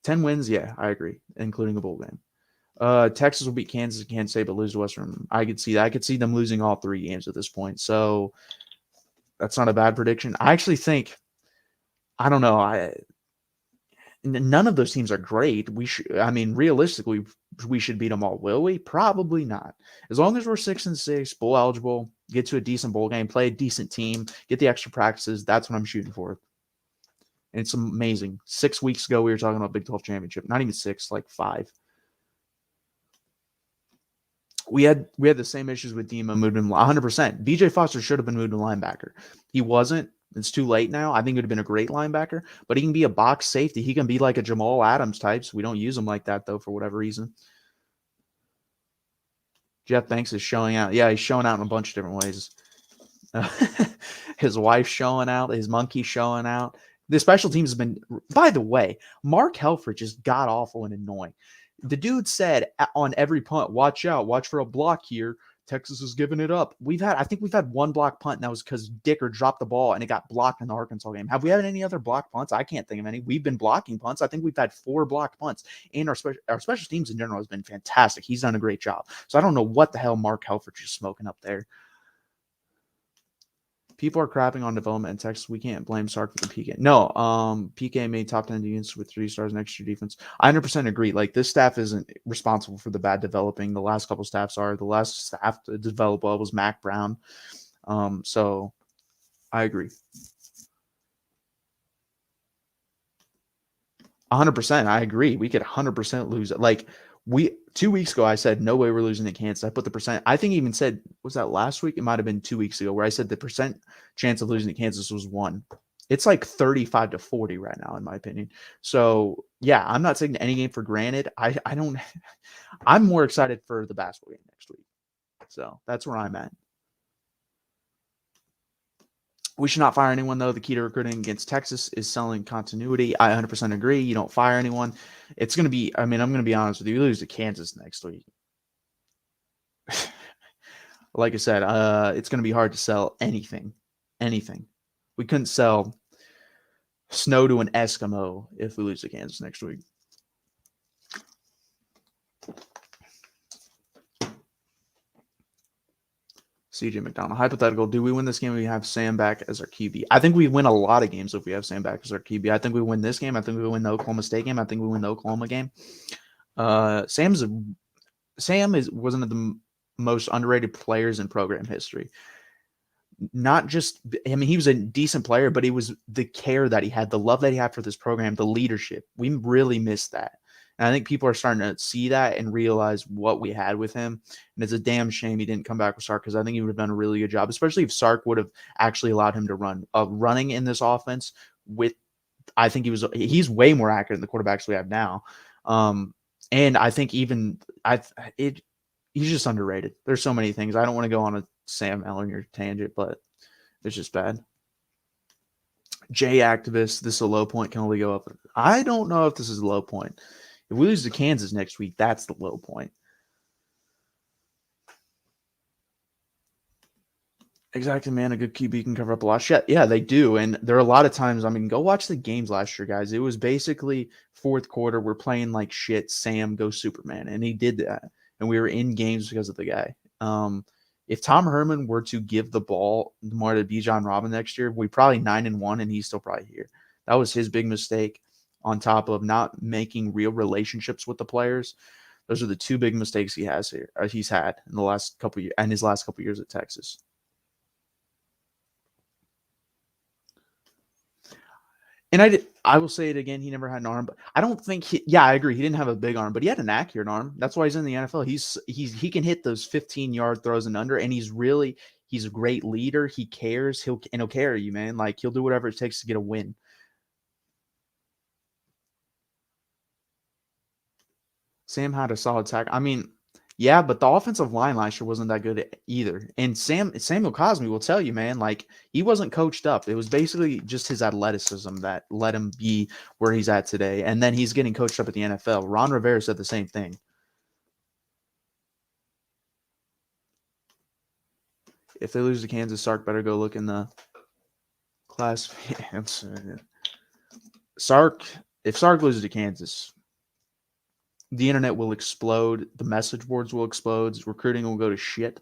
10 wins, yeah, I agree, including a bowl game. Texas will beat Kansas and Kansas State, but lose to Western. I could see that. I could see them losing all 3 games at this point. So that's not a bad prediction. I actually think, I don't know. None of those teams are great. Realistically, we should beat them all. Will we? Probably not. As long as we're 6-6, bowl eligible, get to a decent bowl game, play a decent team, get the extra practices. That's what I'm shooting for. And it's amazing. 6 weeks ago, we were talking about Big 12 championship. Not even 6, like 5. We had the same issues with Dima moved him 100%. BJ Foster should have been moved to linebacker. He wasn't. It's too late now. I think it would have been a great linebacker, but he can be a box safety. He can be like a Jamal Adams type. So we don't use him like that, though, for whatever reason. Jeff Banks is showing out. Yeah, he's showing out in a bunch of different ways. His wife's showing out. His monkey's showing out. The special teams has been, by the way, Mark Helfrich is god-awful and annoying. The dude said on every punt, watch out, watch for a block here. Texas is giving it up. I think we've had 1 block punt, and that was because Dicker dropped the ball and it got blocked in the Arkansas game. Have we had any other block punts? I can't think of any. We've been blocking punts. I think we've had 4 blocked punts, and our special teams in general has been fantastic. He's done a great job. So I don't know what the hell Mark Helfrich is smoking up there. People are crapping on development in Texas. We can't blame Sark for the PK. No, PK made top 10 units with 3 stars next year defense. I 100% agree. Like, this staff isn't responsible for the bad developing. The last couple staffs are. The last staff to develop well was Mac Brown. So I agree. 100%. I agree. We could 100% lose it. Like, 2 weeks ago, I said, no way we're losing to Kansas. I put the percent. I think even said, was that last week? It might have been 2 weeks ago where I said the percent chance of losing to Kansas was 1. It's like 35-40 right now, in my opinion. So, yeah, I'm not taking any game for granted. I'm more excited for the basketball game next week. So that's where I'm at. We should not fire anyone, though. The key to recruiting against Texas is selling continuity. I 100% agree. You don't fire anyone. It's going to be, I'm going to be honest with you. We lose to Kansas next week. Like I said, it's going to be hard to sell anything. We couldn't sell snow to an Eskimo if we lose to Kansas next week. CJ McDonald. Hypothetical. Do we win this game if we have Sam back as our QB? I think we win a lot of games if we have Sam back as our QB. I think we win this game. I think we win the Oklahoma State game. I think we win the Oklahoma game. Sam is wasn't the most underrated players in program history. Not just, he was a decent player, but it was the care that he had, the love that he had for this program, the leadership. We really missed that. And I think people are starting to see that and realize what we had with him. And it's a damn shame he didn't come back with Sark, because I think he would have done a really good job, especially if Sark would have actually allowed him to run. Running in this offense I think he's way more accurate than the quarterbacks we have now. And I think he's just underrated. There's so many things. I don't want to go on a Sam Ellinger tangent, but it's just bad. J activist, this is a low point, can only go up. I don't know if this is a low point. If we lose to Kansas next week, that's the low point. Exactly, man. A good QB can cover up a lot of shit. Yeah, they do. And there are a lot of times, I mean, go watch the games last year, guys. It was basically fourth quarter. We're playing like shit. Sam, go Superman. And he did that. And we were in games because of the guy. If Tom Herman were to give the ball more to Bijan Robin next year, we probably 9-1, and he's still probably here. That was his big mistake on top of not making real relationships with the players. Those are the two big mistakes he has here. He's had in the last couple of years and his last couple of years at Texas. And I will say it again. He never had an arm, but I don't think I agree. He didn't have a big arm, but he had an accurate arm. That's why he's in the NFL. He can hit those 15-yard throws and under, and he's a great leader. He cares. He'll carry you, man. Like he'll do whatever it takes to get a win. Sam had a solid tackle. I mean, yeah, but the offensive line last year wasn't that good either. And Samuel Cosme will tell you, man, like he wasn't coached up. It was basically just his athleticism that let him be where he's at today. And then he's getting coached up at the NFL. Ron Rivera said the same thing. If they lose to Kansas, Sark better go look in the class. Sark, if Sark loses to Kansas, the internet will explode. The message boards will explode. Recruiting will go to shit.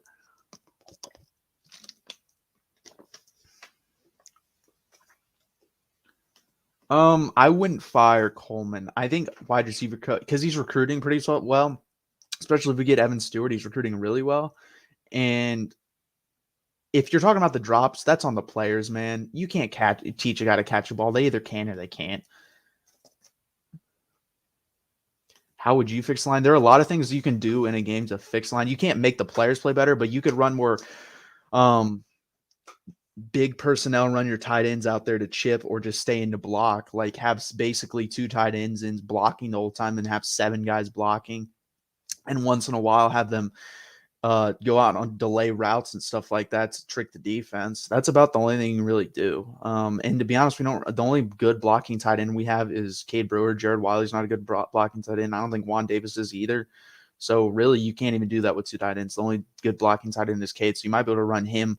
I wouldn't fire Coleman. I think wide receiver because he's recruiting pretty well, especially if we get Evan Stewart. He's recruiting really well. And if you're talking about the drops, that's on the players, man. You can't teach a guy to catch a ball. They either can or they can't. How would you fix the line? There are a lot of things you can do in a game to fix the line. You can't make the players play better, but you could run more big personnel, run your tight ends out there to chip or just stay in the block. Like have basically two tight ends and blocking the whole time and have 7 guys blocking. And once in a while have them go out on delay routes and stuff like that to trick the defense. That's about the only thing you can really do. And to be honest, the only good blocking tight end we have is Cade Brewer. Jared Wiley's not a good blocking tight end. I don't think Juan Davis is either. So really, you can't even do that with 2 tight ends. The only good blocking tight end is Cade. So you might be able to run him.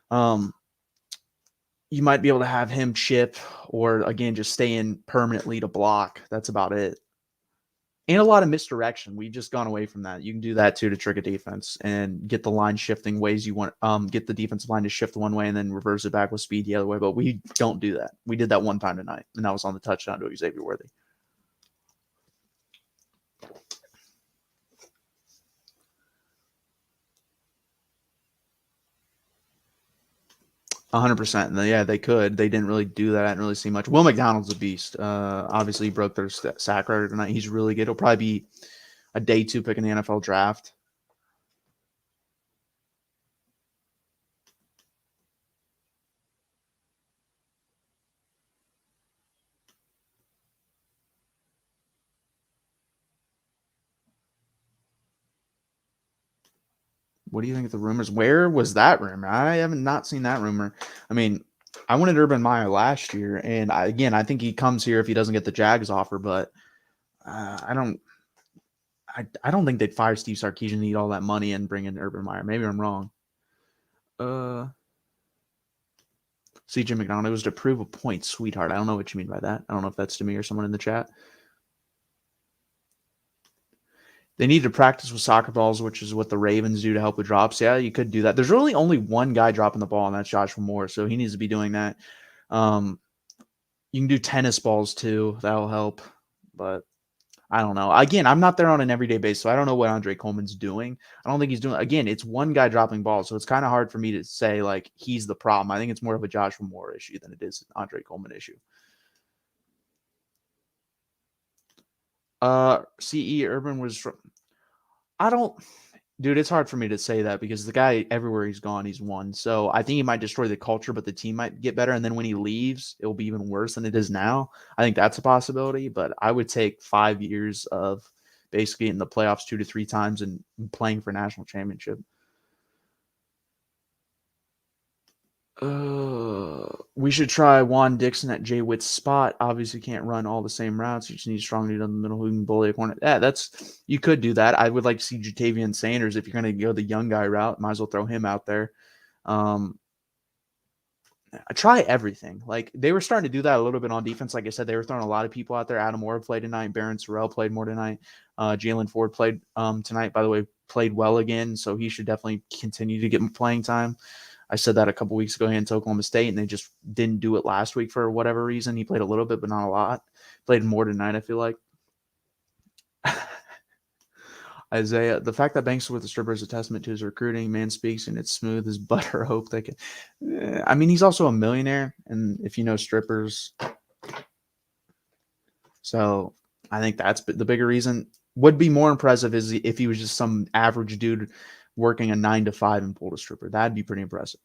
You might be able to have him chip or again, just stay in permanently to block. That's about it. And a lot of misdirection. We've just gone away from that. You can do that too to trick a defense and get the line shifting ways you want. Get the defensive line to shift one way and then reverse it back with speed the other way. But we don't do that. We did that one time tonight, and that was on the touchdown to Xavier Worthy. %. Yeah, they could. They didn't really do that. I didn't really see much. Will McDonald's a beast. Obviously, he broke their sack record tonight. He's really good. He'll probably be a day 2 pick in the NFL draft. What do you think of the rumors? Where was that rumor? I haven't not seen that rumor. I mean, I wanted Urban Meyer last year, and I think he comes here if he doesn't get the Jags offer. But I don't think they'd fire Steve Sarkisian, need all that money, and bring in Urban Meyer. Maybe I'm wrong. CJ McDonald, it was to prove a point, sweetheart. I don't know what you mean by that. I don't know if that's to me or someone in the chat. They need to practice with soccer balls, which is what the Ravens do to help with drops. Yeah, you could do that. There's really only one guy dropping the ball, and that's Joshua Moore. So he needs to be doing that. You can do tennis balls too. That'll help. But I don't know. Again, I'm not there on an everyday basis, so I don't know what Andre Coleman's doing. I don't think he's doing. Again, it's one guy dropping balls, so it's kind of hard for me to say like he's the problem. I think it's more of a Joshua Moore issue than it is an Andre Coleman issue. CE Urban was from. I don't. Dude, it's hard for me to say that because the guy, everywhere he's gone, he's won. So I think he might destroy the culture, but the team might get better. And then when he leaves, it will be even worse than it is now. I think that's a possibility, but I would take 5 years of basically in the playoffs 2 to 3 times and playing for a national championship. We should try Juan Dixon at Jay Witt's spot. Obviously, can't run all the same routes. You just need a strong dude in the middle who can bully a corner. Yeah, you could do that. I would like to see Jatavian Sanders if you're going to go the young guy route. Might as well throw him out there. I try everything. Like they were starting to do that a little bit on defense. Like I said, they were throwing a lot of people out there. Adam Moore played tonight. Barron Sorrell played more tonight. Jalen Ford played tonight. By the way, played well again, so he should definitely continue to get playing time. I said that a couple weeks ago against Oklahoma State, and they just didn't do it last week for whatever reason. He played a little bit, but not a lot. Played more tonight, I feel like. Isaiah, the fact that Banks with the stripper is a testament to his recruiting. Man speaks and it's smooth as butter. Hope they can. I mean, he's also a millionaire, and if you know strippers, so I think that's the bigger reason. Would be more impressive is if he was just some average dude working a 9 to 5 and pulled a stripper. That'd be pretty impressive.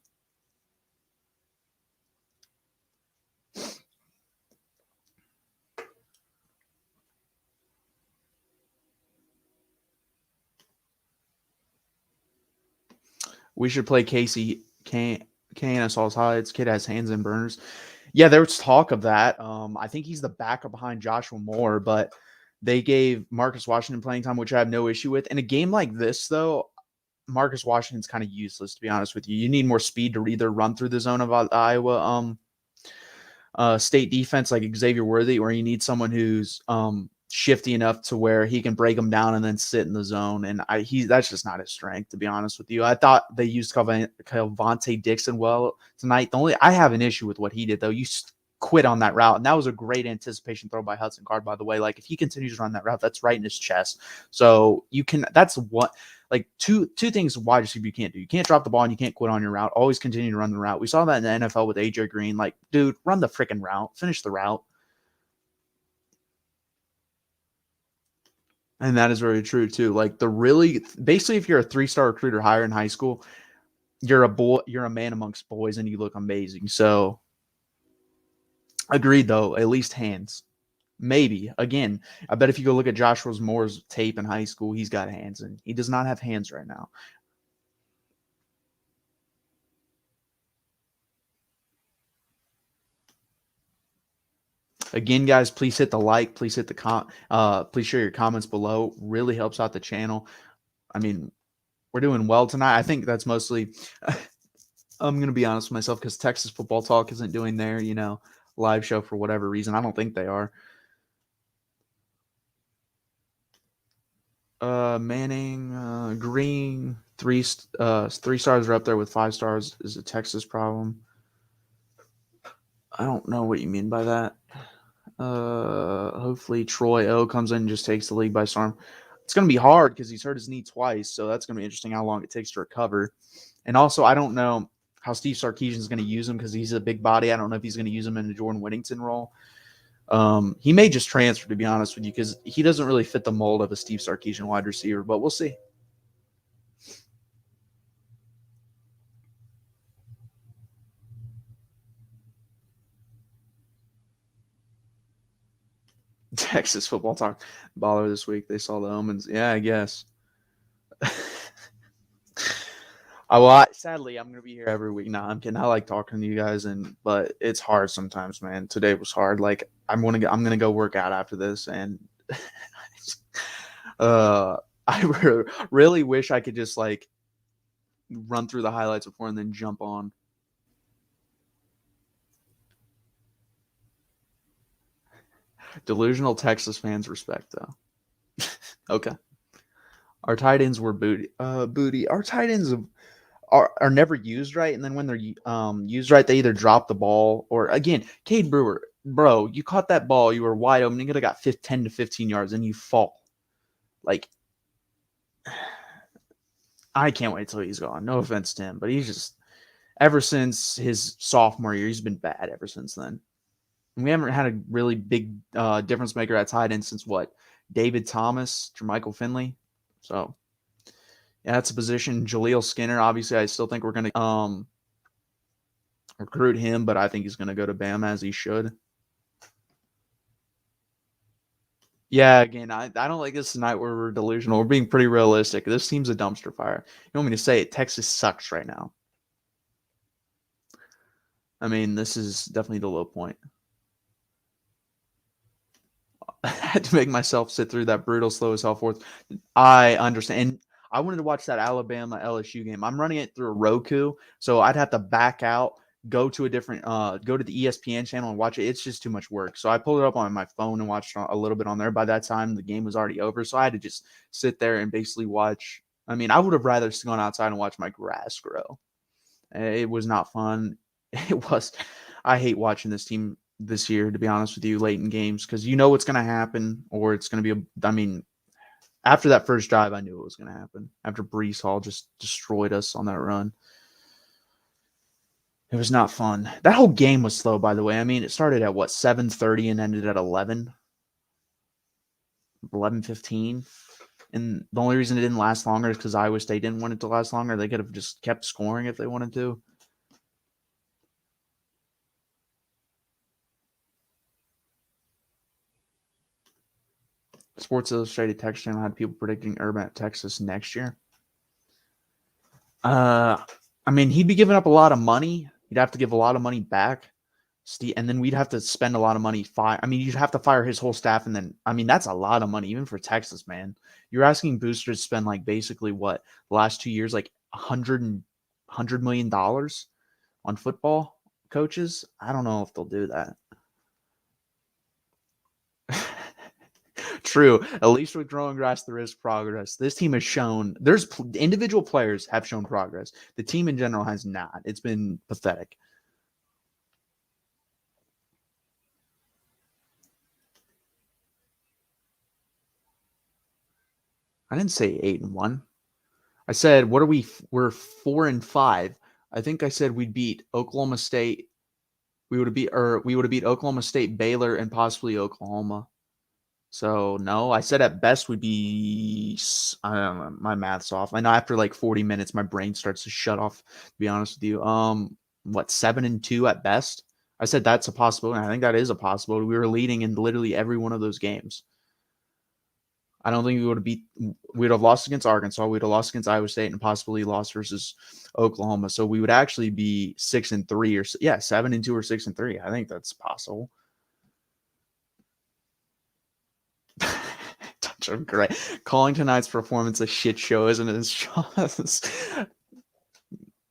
We should play Casey Kane. I saw his highlights. Kid has hands and burners. Yeah, there was talk of that. I think he's the backup behind Joshua Moore, but they gave Marcus Washington playing time, which I have no issue with. In a game like this, though, Marcus Washington's kind of useless, to be honest with you. You need more speed to either run through the zone of Iowa state defense like Xavier Worthy, or you need someone who's shifty enough to where he can break them down and then sit in the zone. And that's just not his strength, to be honest with you. I thought they used Kelvontae Dixon well tonight. I have an issue with what he did, though. You quit on that route, and that was a great anticipation throw by Hudson Card, by the way. Like, if he continues to run that route, that's right in his chest. So that's what, like, two things wide receiver you can't do. You can't drop the ball and you can't quit on your route. Always continue to run the route. We saw that in the NFL with AJ Green. Like, dude, run the freaking route. Finish the route. And that is very true too. Like basically, if you're a 3-star recruiter higher in high school, you're a man amongst boys and you look amazing. So agreed though, at least hands. Maybe. Again, I bet if you go look at Joshua Moore's tape in high school, he's got hands, and he does not have hands right now. Again, guys, please hit the like. Please hit the please share your comments below. Really helps out the channel. I mean, we're doing well tonight. I think that's mostly. I'm gonna be honest with myself because Texas Football Talk isn't doing their live show for whatever reason. I don't think they are. Manning, Green, 3 stars are up there with 5 stars is a Texas problem. I don't know what you mean by that. Hopefully Troy O comes in and just takes the league by storm. It's going to be hard because he's hurt his knee twice, so that's going to be interesting how long it takes to recover. And also, I don't know how Steve Sarkisian is going to use him because he's a big body. I don't know if he's going to use him in a Jordan Whittington role. He may just transfer, to be honest with you, because he doesn't really fit the mold of a Steve Sarkisian wide receiver, but we'll see. Texas Football Talk baller this week. They saw the omens. Yeah, I guess. Sadly, I'm gonna be here every week. Nah, I'm kidding. I like talking to you guys, but it's hard sometimes, man. Today was hard. Like I'm gonna go work out after this, and I really wish I could just like run through the highlights before and then jump on. Delusional Texas fans respect though. Okay. Our tight ends were booty. Our tight ends are never used right, and then when they're used right, they either drop the ball or again, Cade Brewer, bro, you caught that ball, you were wide open, you could have got 10 to 15 yards, and you fall. Like, I can't wait till he's gone. No offense to him, but he's just ever since his sophomore year, he's been bad ever since then. And we haven't had a really big difference maker at tight end since what? David Thomas, Jermichael Finley. So yeah, that's a position. Jaleel Skinner, obviously, I still think we're going to recruit him, but I think he's going to go to Bama as he should. Yeah, again, I don't like this tonight where we're delusional. We're being pretty realistic. This team's a dumpster fire. You want me to say it? Texas sucks right now. I mean, this is definitely the low point. I had to make myself sit through that brutal, slow as hell fourth. I understand. And I wanted to watch that Alabama LSU game. I'm running it through a Roku, so I'd have to back out, go to a different, go to the ESPN channel and watch it. It's just too much work. So I pulled it up on my phone and watched a little bit on there. By that time, the game was already over, so I had to just sit there and basically watch. I mean, I would have rather gone outside and watched my grass grow. It was not fun. It was. I hate watching this team this year, to be honest with you, late in games, because you know what's going to happen, or it's going to be I mean, after that first drive, I knew it was going to happen. After Brees Hall just destroyed us on that run. It was not fun. That whole game was slow, by the way. I mean, it started at, 7:30 and ended at 11:15. And the only reason it didn't last longer is because Iowa State didn't want it to last longer. They could have just kept scoring if they wanted to. Sports Illustrated text channel had people predicting Urban at Texas next year. I mean, he'd be giving up a lot of money. He'd have to give a lot of money back. And then we'd have to spend a lot of money. I mean, you'd have to fire his whole staff. And then, I mean, that's a lot of money, even for Texas, man. You're asking boosters to spend like basically what the last 2 years, like $100 million on football coaches. I don't know if they'll do that. True. At least with growing grass, there is progress. This team has shown individual players have shown progress. The team in general has not. It's been pathetic. I didn't say 8-1. I said, what are we? We're 4-5. I think I said we'd beat Oklahoma State. We would have beat Oklahoma State, Baylor, and possibly Oklahoma. So no, I said at best we'd be. I don't know, my math's off. I know after like 40 minutes, my brain starts to shut off. To be honest with you, 7-2 at best. I said that's a possibility. I think that is a possibility. We were leading in literally every one of those games. I don't think we'd have lost against Arkansas. We'd have lost against Iowa State and possibly lost versus Oklahoma. So we would actually be 6-3 or 7-2 or 6-3. I think that's possible. Touch of great. Calling tonight's performance a shit show, isn't it?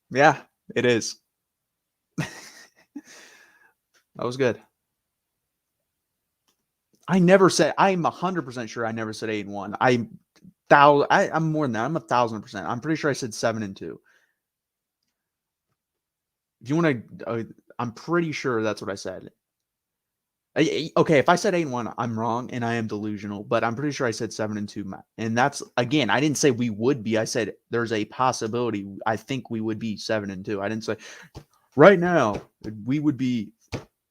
Yeah, it is. That was good. I'm 100% sure I never said 8-1. I'm more than that. I'm 1,000%. I'm pretty sure I said 7-2. If you want to, I'm pretty sure that's what I said. Okay, if I said 8-1, I'm wrong and I am delusional, but I'm pretty sure I said 7-2. And that's, again, I didn't say we would be. I said there's a possibility. I think we would be 7-2. I didn't say right now we would be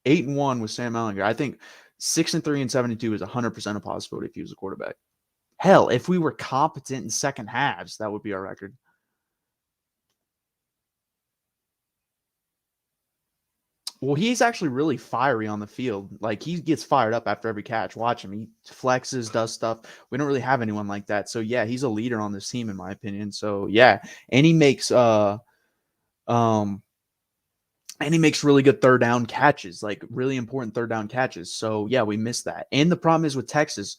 8-1 with Sam Ehlinger. I think 6-3 and 7-2 is 100% a possibility if he was a quarterback. Hell, if we were competent in second halves, that would be our record. Well, he's actually really fiery on the field. Like, he gets fired up after every catch. Watch him. He flexes, does stuff. We don't really have anyone like that. So, yeah, he's a leader on this team, in my opinion. So, yeah. And he makes really good third down catches, like really important third down catches. So, yeah, we missed that. And the problem is with Texas,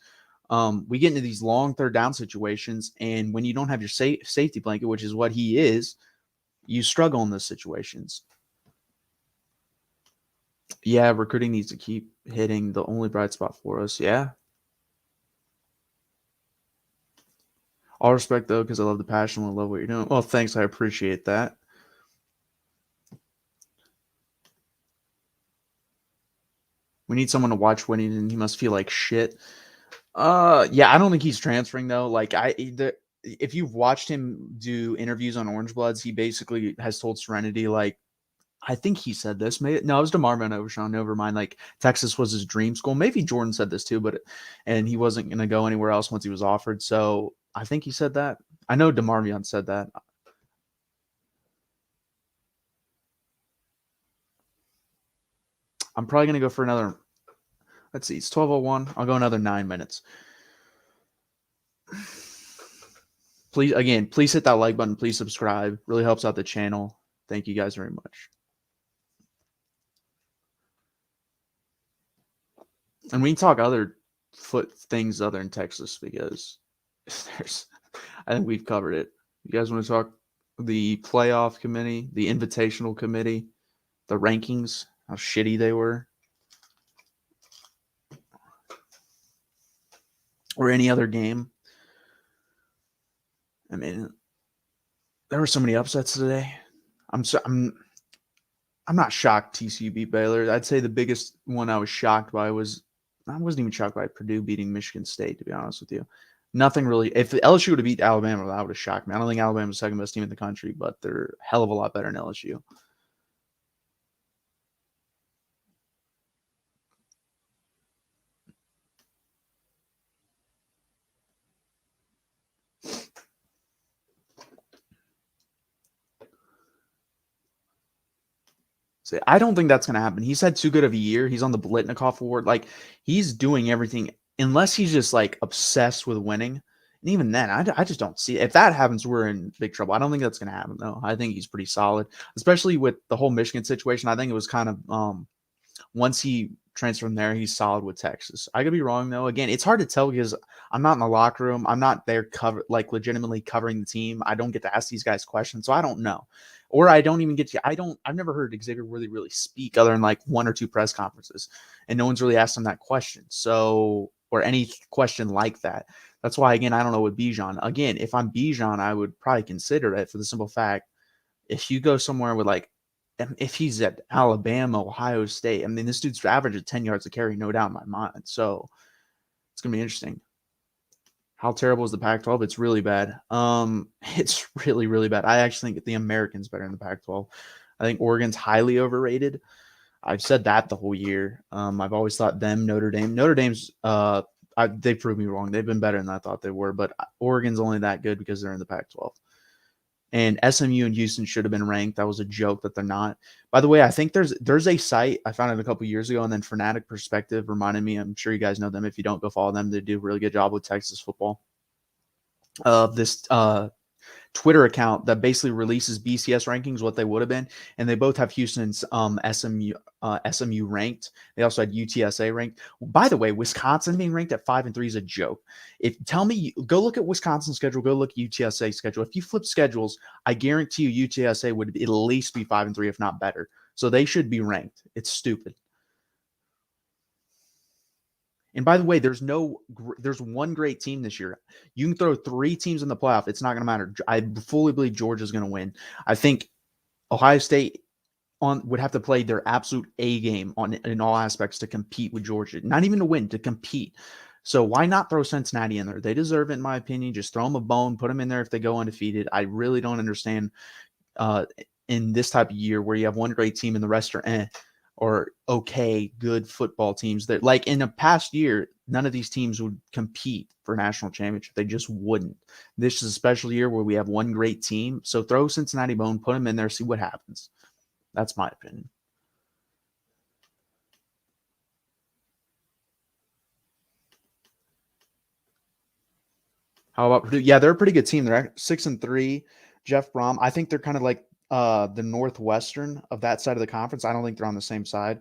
we get into these long third down situations, and when you don't have your safety blanket, which is what he is, you struggle in those situations. Yeah, recruiting needs to keep hitting the only bright spot for us. Yeah. All respect, though, because I love the passion and I love what you're doing. Well, thanks. I appreciate that. We need someone to watch winning, and he must feel like shit. Yeah, I don't think he's transferring, though. Like, if you've watched him do interviews on Orange Bloods, he basically has told Serenity, like, I think he said this. Maybe no, it was DeMar Van Overshawn. Never mind. Like, Texas was his dream school. Maybe Jordan said this too, and he wasn't going to go anywhere else once he was offered. So I think he said that. I know DeMarvion said that. I'm probably going to go for another. Let's see. It's 12:01. I'll go another 9 minutes. Please hit that like button. Please subscribe. Really helps out the channel. Thank you guys very much. And we can talk other foot things other than Texas, because I think we've covered it. You guys want to talk the playoff committee, the invitational committee, the rankings, how shitty they were, or any other game? I mean, there were so many upsets today. I'm not shocked TCU beat Baylor. I'd say the biggest one I was shocked by was I wasn't even shocked by Purdue beating Michigan State, to be honest with you. Nothing really. If LSU would have beat Alabama, that would have shocked me. I don't think Alabama's the second best team in the country, but they're a hell of a lot better than LSU. So I don't think that's going to happen. He's had too good of a year. He's on the Blitnikoff Award. Like, he's doing everything, unless he's just like obsessed with winning. And even then, I just don't see it. If that happens, we're in big trouble. I don't think that's going to happen, though. I think he's pretty solid, especially with the whole Michigan situation. I think it was kind of once he transferred from there, he's solid with Texas. I could be wrong, though. Again, it's hard to tell because I'm not in the locker room. I'm not there legitimately covering the team. I don't get to ask these guys questions, so I don't know. Or I don't even get to, I've never heard Xavier really speak other than like one or two press conferences. And no one's really asked him that question. So, or any question like that. That's why, again, I don't know with Bijan. Again, if I'm Bijan, I would probably consider it for the simple fact, if you go somewhere with like, if he's at Alabama, Ohio State, I mean, this dude's average of 10 yards a carry, no doubt in my mind. So it's going to be interesting. How terrible is the Pac-12? It's really bad. It's really bad. I actually think the Americans better in the Pac-12. I think Oregon's highly overrated. I've said that the whole year. I've always thought them, Notre Dame. Notre Dame's they proved me wrong. They've been better than I thought they were, but Oregon's only that good because they're in the Pac-12. And SMU and Houston should have been ranked. That was a joke that they're not. By the way, I think there's a site I found it a couple years ago, and then Fanatic Perspective reminded me. I'm sure you guys know them. If you don't, go follow them. They do a really good job with Texas football. This Twitter account that basically releases BCS rankings, what they would have been, and they both have Houston's SMU ranked. They also had UTSA ranked. By the way, Wisconsin being ranked at 5-3 is a joke. Go look at Wisconsin's schedule, go look at UTSA's schedule. If you flip schedules, I guarantee you UTSA would at least be 5-3, if not better. So they should be ranked. It's stupid. And by the way, there's one great team this year. You can throw 3 teams in the playoff. It's not going to matter. I fully believe Georgia's going to win. I think Ohio State would have to play their absolute A game in all aspects to compete with Georgia. Not even to win, to compete. So why not throw Cincinnati in there? They deserve it, in my opinion. Just throw them a bone, put them in there if they go undefeated. I really don't understand in this type of year where you have one great team and the rest are or okay, good football teams that, like, in a past year, none of these teams would compete for a national championship. They just wouldn't. This is a special year where we have one great team. So throw Cincinnati bone, put them in there, see what happens. That's my opinion. How about Purdue? Yeah, they're a pretty good team. They're 6-3. Jeff Brom. I think they're kind of like the Northwestern of that side of the conference. I don't think they're on the same side.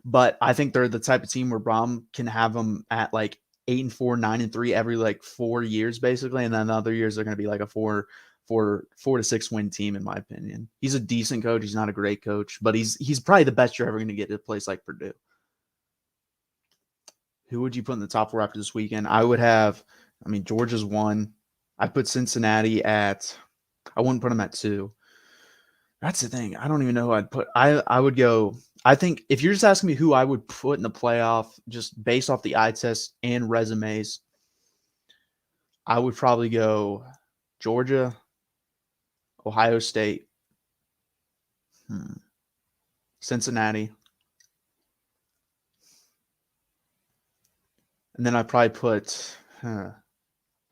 But I think they're the type of team where Brom can have them at like 8-4, 9-3 every like 4 years, basically. And then the other years they're going to be like a 4 to 6 win team, in my opinion. He's a decent coach. He's not a great coach, but he's probably the best you're ever going to get at a place like Purdue. Who would you put in the top 4 after this weekend? Georgia's 1. I'd put Cincinnati at, I wouldn't put them at 2. That's the thing. I don't even know who I'd put. I would go, I think if you're just asking me who I would put in the playoff, just based off the eye test and resumes, I would probably go Georgia, Ohio State, Cincinnati, and then I'd probably put, I'm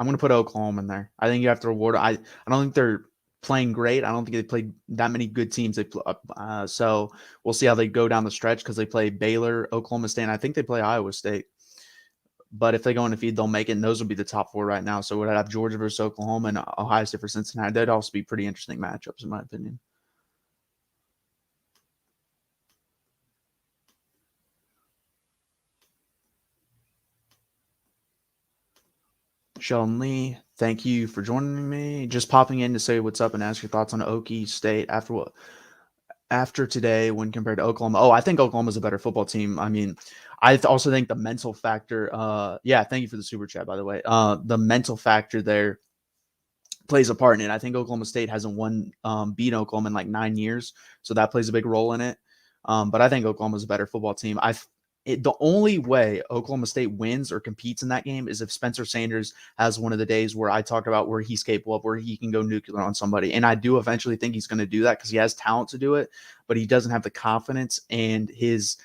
going to put Oklahoma in there. I think you have to reward. I don't think they're playing great. I don't think they played that many good teams. So we'll see how they go down the stretch because they play Baylor, Oklahoma State, and I think they play Iowa State. But if they go undefeated, they'll make it, and those would be the top 4 right now. So we'd have Georgia versus Oklahoma and Ohio State for Cincinnati. That'd also be pretty interesting matchups, in my opinion. Sheldon Lee, thank you for joining me. Just popping in to say what's up and ask your thoughts on Okie State after today when compared to Oklahoma. Oh, I think Oklahoma's a better football team. I mean, I also think the mental factor. Yeah, thank you for the super chat, by the way. The mental factor there plays a part in it. I think Oklahoma State hasn't beat Oklahoma in like 9 years, so that plays a big role in it. But I think Oklahoma's a better football team. The only way Oklahoma State wins or competes in that game is if Spencer Sanders has one of the days where I talked about where he's capable of, where he can go nuclear on somebody. And I do eventually think he's going to do that because he has talent to do it, but he doesn't have the confidence, and his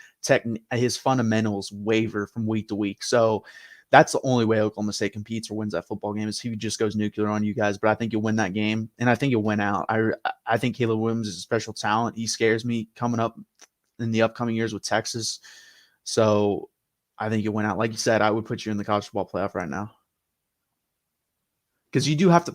fundamentals waver from week to week. So that's the only way Oklahoma State competes or wins that football game is he just goes nuclear on you guys. But I think you'll win that game, and I think you'll win out. I think Caleb Williams is a special talent. He scares me coming up in the upcoming years with Texas. So I think you'll win out. Like you said, I would put you in the college football playoff right now. Because you have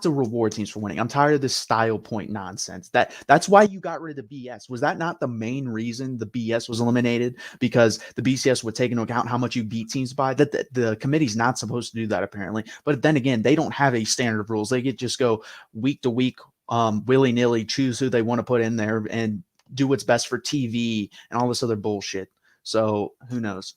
to reward teams for winning. I'm tired of this style point nonsense. That's why you got rid of the BS. Was that not the main reason the BS was eliminated? Because the BCS would take into account how much you beat teams by. That the committee's not supposed to do that apparently. But then again, they don't have a standard of rules. They could just go week to week, willy-nilly, choose who they want to put in there and do what's best for TV and all this other bullshit. So who knows?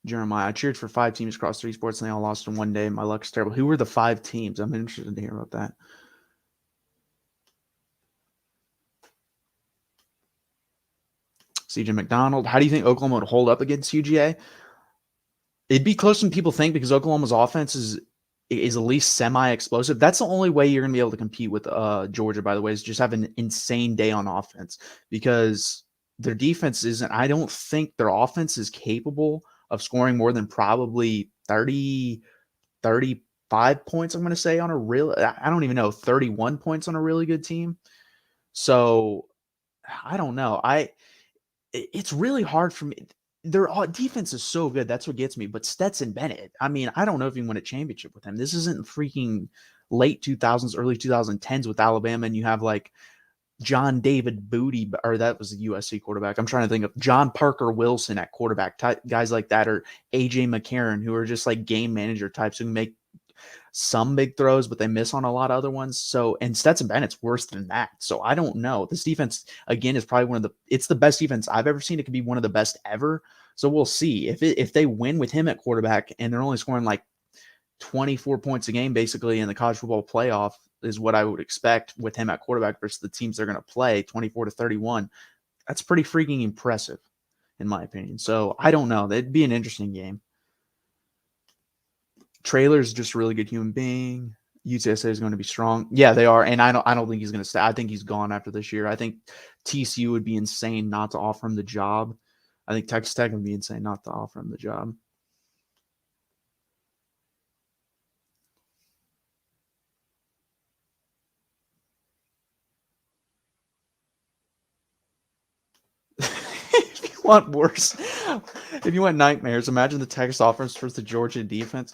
Jeremiah, I cheered for 5 teams across 3 sports and they all lost in one day. My luck's terrible. Who were the 5 teams? I'm interested to hear about that. CJ McDonald, how do you think Oklahoma would hold up against UGA? It'd be closer than people think because Oklahoma's offense is at least semi-explosive. That's the only way you're going to be able to compete with Georgia, by the way, is just have an insane day on offense because their defense isn't – I don't think their offense is capable of scoring more than probably 35 points, I'm going to say, on a real – I don't even know, 31 points on a really good team. So, I don't know. It's really hard for me. Their defense is so good. That's what gets me. But Stetson Bennett, I mean, I don't know if you win a championship with him. This isn't freaking late 2000s, early 2010s with Alabama, and you have like John David Booty, or that was the USC quarterback. I'm trying to think of John Parker Wilson at quarterback, guys like that, or AJ McCarron, who are just like game manager types who make some big throws, but they miss on a lot of other ones. So, and Stetson Bennett's worse than that. So I don't know. This defense, again, is probably it's the best defense I've ever seen. It could be one of the best ever. So we'll see if they win with him at quarterback and they're only scoring like 24 points a game, basically in the college football playoff is what I would expect with him at quarterback versus the teams they're going to play 24 to 31. That's pretty freaking impressive in my opinion. So I don't know. That'd be an interesting game. Trailer's just a really good human being. UTSA is going to be strong. Yeah, they are. And I don't think he's going to stay. I think he's gone after this year. I think TCU would be insane not to offer him the job. I think Texas Tech would be insane not to offer him the job. If you want worse, if you want nightmares, imagine the Texas offense versus the Georgia defense.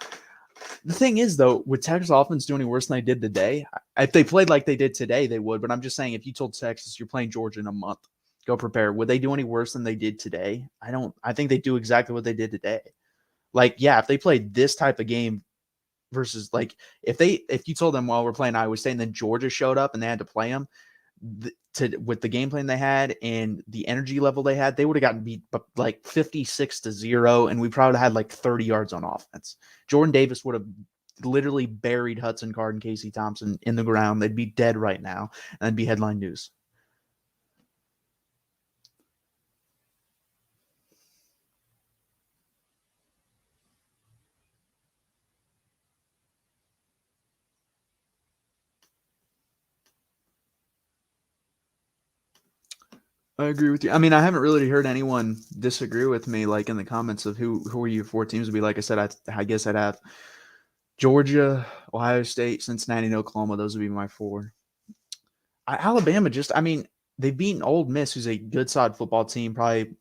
The thing is, though, would Texas offense do any worse than they did today? If they played like they did today, they would. But I'm just saying, if you told Texas you're playing Georgia in a month, go prepare. Would they do any worse than they did today? I don't. I think they do exactly what they did today. Like, yeah, if they played this type of game versus like if you told them, well, we're playing Iowa State, and then Georgia showed up and they had to play them with the game plan they had and the energy level they had, they would have gotten beat like 56-0, and we probably had like 30 yards on offense. Jordan Davis would have literally buried Hudson Card and Casey Thompson in the ground. They'd be dead right now, and that'd be headline news. I agree with you. I mean, I haven't really heard anyone disagree with me, like in the comments of who are your 4 teams would be. Like I said, I guess I'd have Georgia, Ohio State, Cincinnati, and Oklahoma. Those would be my 4. Alabama I mean, they've beaten Ole Miss, who's a good, solid football team, probably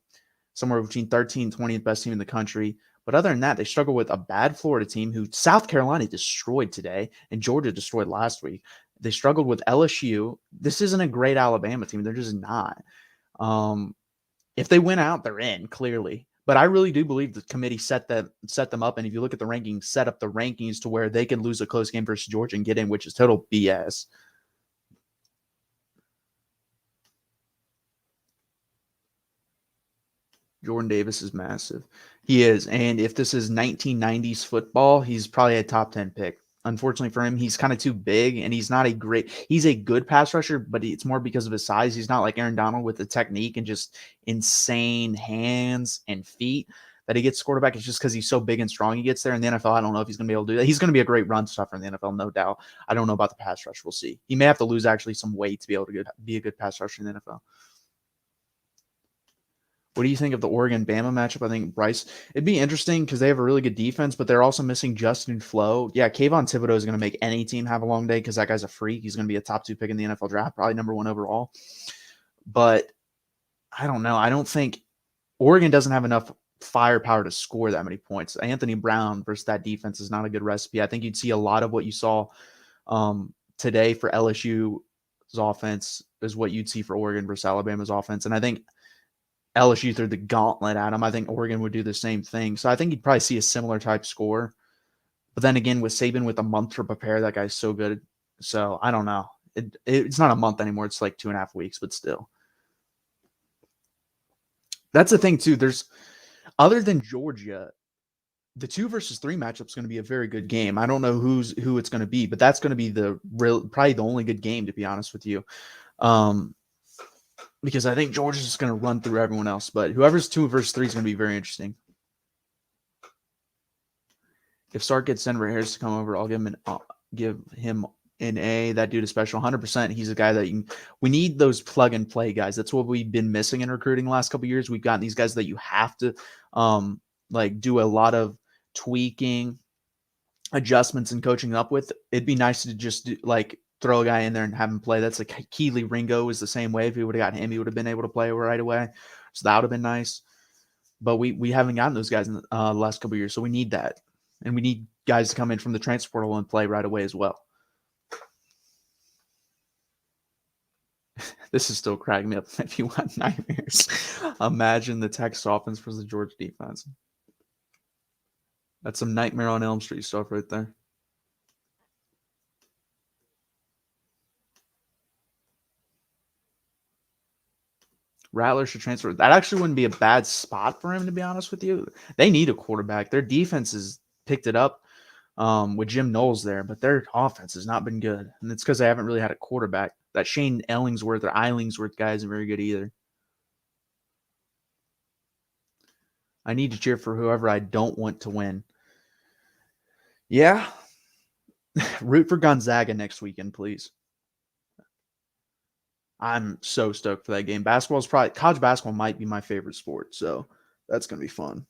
somewhere between 13 and 20th best team in the country. But other than that, they struggle with a bad Florida team who South Carolina destroyed today and Georgia destroyed last week. They struggled with LSU. This isn't a great Alabama team. They're just not. If they win out, they're in, clearly. But I really do believe the committee set them up. And if you look at the rankings, set up the rankings to where they can lose a close game versus Georgia and get in, which is total BS. Jordan Davis is massive. He is. And if this is 1990s football, he's probably a top 10 pick. Unfortunately for him, he's kind of too big, and he's not he's a good pass rusher, but it's more because of his size. He's not like Aaron Donald with the technique and just insane hands and feet that he gets quarterback. It's just because he's so big and strong. He gets there in the NFL. I don't know if he's going to be able to do that. He's going to be a great run stuffer in the NFL, no doubt. I don't know about the pass rush. We'll see. He may have to lose actually some weight to be able to be a good pass rusher in the NFL. What do you think of the Oregon-Bama matchup? I think Bryce, it'd be interesting because they have a really good defense, but they're also missing Justin Flo. Yeah, Kayvon Thibodeau is going to make any team have a long day because that guy's a freak. He's going to be a top 2 pick in the NFL draft, probably number 1 overall. But I don't know. I don't think Oregon doesn't have enough firepower to score that many points. Anthony Brown versus that defense is not a good recipe. I think you'd see a lot of what you saw today for LSU's offense is what you'd see for Oregon versus Alabama's offense. And I think LSU threw the gauntlet at him. I think Oregon would do the same thing. So I think you'd probably see a similar type score. But then again, with Saban with a month to prepare, that guy's so good. So I don't know. It's not a month anymore. It's like 2.5 weeks, but still. That's the thing, too. Other than Georgia, the 2 versus 3 matchup is going to be a very good game. I don't know who it's going to be, but that's going to be probably the only good game, to be honest with you. Because I think Georgia's just going to run through everyone else. But whoever's 2 versus 3 is going to be very interesting. If Sark gets Denver Harris to come over, I'll give him an A. That dude is special. 100%. He's a guy that we need those plug and play guys. That's what we've been missing in recruiting the last couple of years. We've gotten these guys that you have to do a lot of tweaking, adjustments, and coaching up with. It'd be nice to just throw a guy in there and have him play. That's like Keely Ringo is the same way. If we would have got him, he would have been able to play right away. So that would have been nice. But we haven't gotten those guys in the last couple of years. So we need that. And we need guys to come in from the transfer portal and play right away as well. This is still cracking me up. If you want nightmares, imagine the Texas offense versus the Georgia defense. That's some Nightmare on Elm Street stuff right there. Rattler should transfer. That actually wouldn't be a bad spot for him, to be honest with you. They need a quarterback. Their defense has picked it up with Jim Knowles there, but their offense has not been good. And it's because they haven't really had a quarterback. That Shane Ellingsworth or Eilingsworth guy isn't very good either. I need to cheer for whoever I don't want to win. Yeah. Root for Gonzaga next weekend, please. I'm so stoked for that game. College basketball might be my favorite sport, so that's going to be fun.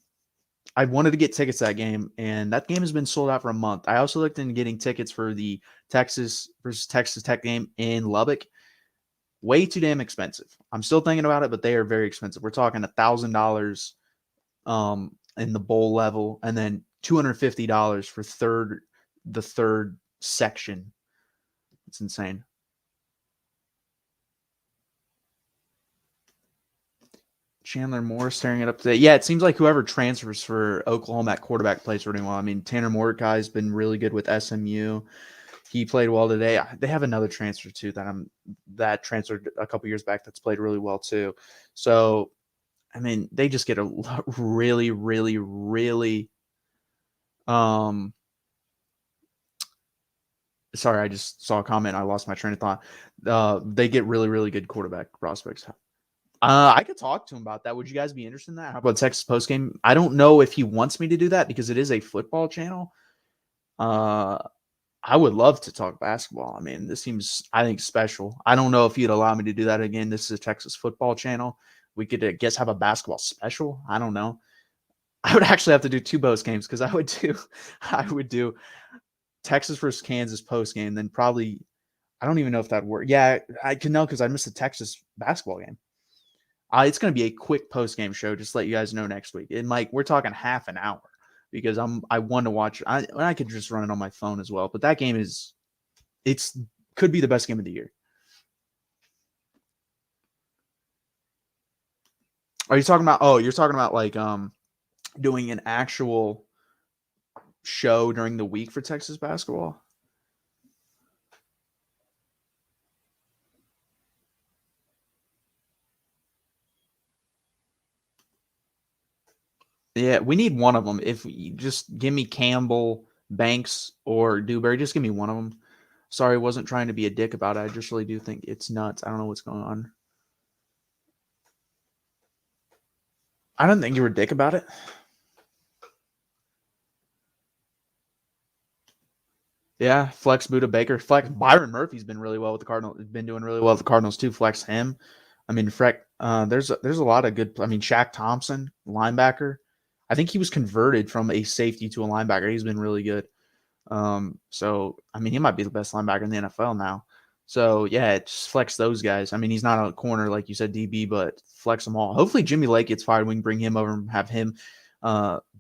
I wanted to get tickets to that game, and that game has been sold out for a month. I also looked into getting tickets for the Texas versus Texas Tech game in Lubbock. Way too damn expensive. I'm still thinking about it, but they are very expensive. We're talking $1,000 in the bowl level, and then $250 for the third section. It's insane. Chandler Moore staring it up today. Yeah, it seems like whoever transfers for Oklahoma at quarterback plays really well. I mean, Tanner Mordecai has been really good with SMU. He played well today. They have another transfer too that transferred a couple years back that's played really well too. So, I mean, they just get a really, really, really sorry, I just saw a comment. I lost my train of thought. They get really, really good quarterback prospects. I could talk to him about that. Would you guys be interested in that? How about Texas postgame? I don't know if he wants me to do that because it is a football channel. I would love to talk basketball. I mean, this seems, I think, special. I don't know if he'd allow me to do that again. This is a Texas football channel. We could, I guess, have a basketball special. I don't know. I would actually have to do 2 post games because I would do Texas versus Kansas post game. Then probably, I don't even know if that'd work. Yeah, I can know because I missed the Texas basketball game. It's going to be a quick post game show. Just to let you guys know next week. And we're talking half an hour because I want to watch. I could just run it on my phone as well. But that game could be the best game of the year. Are you talking about? Oh, you're talking about like doing an actual show during the week for Texas basketball. Yeah, we need one of them. If you just give me Campbell, Banks, or Dewberry, just give me one of them. Sorry, I wasn't trying to be a dick about it. I just really do think it's nuts. I don't know what's going on. I don't think you were a dick about it. Yeah, flex Buda Baker, flex Byron Murphy's been really well with the Cardinals. Been doing really well with the Cardinals too. Flex him. I mean, there's a lot of good. I mean, Shaq Thompson, linebacker. I think he was converted from a safety to a linebacker. He's been really good. So I mean, he might be the best linebacker in the NFL now. So yeah, just flex those guys. I mean, he's not a corner like you said, DB, but flex them all. Hopefully, Jimmy Lake gets fired. We can bring him over and have him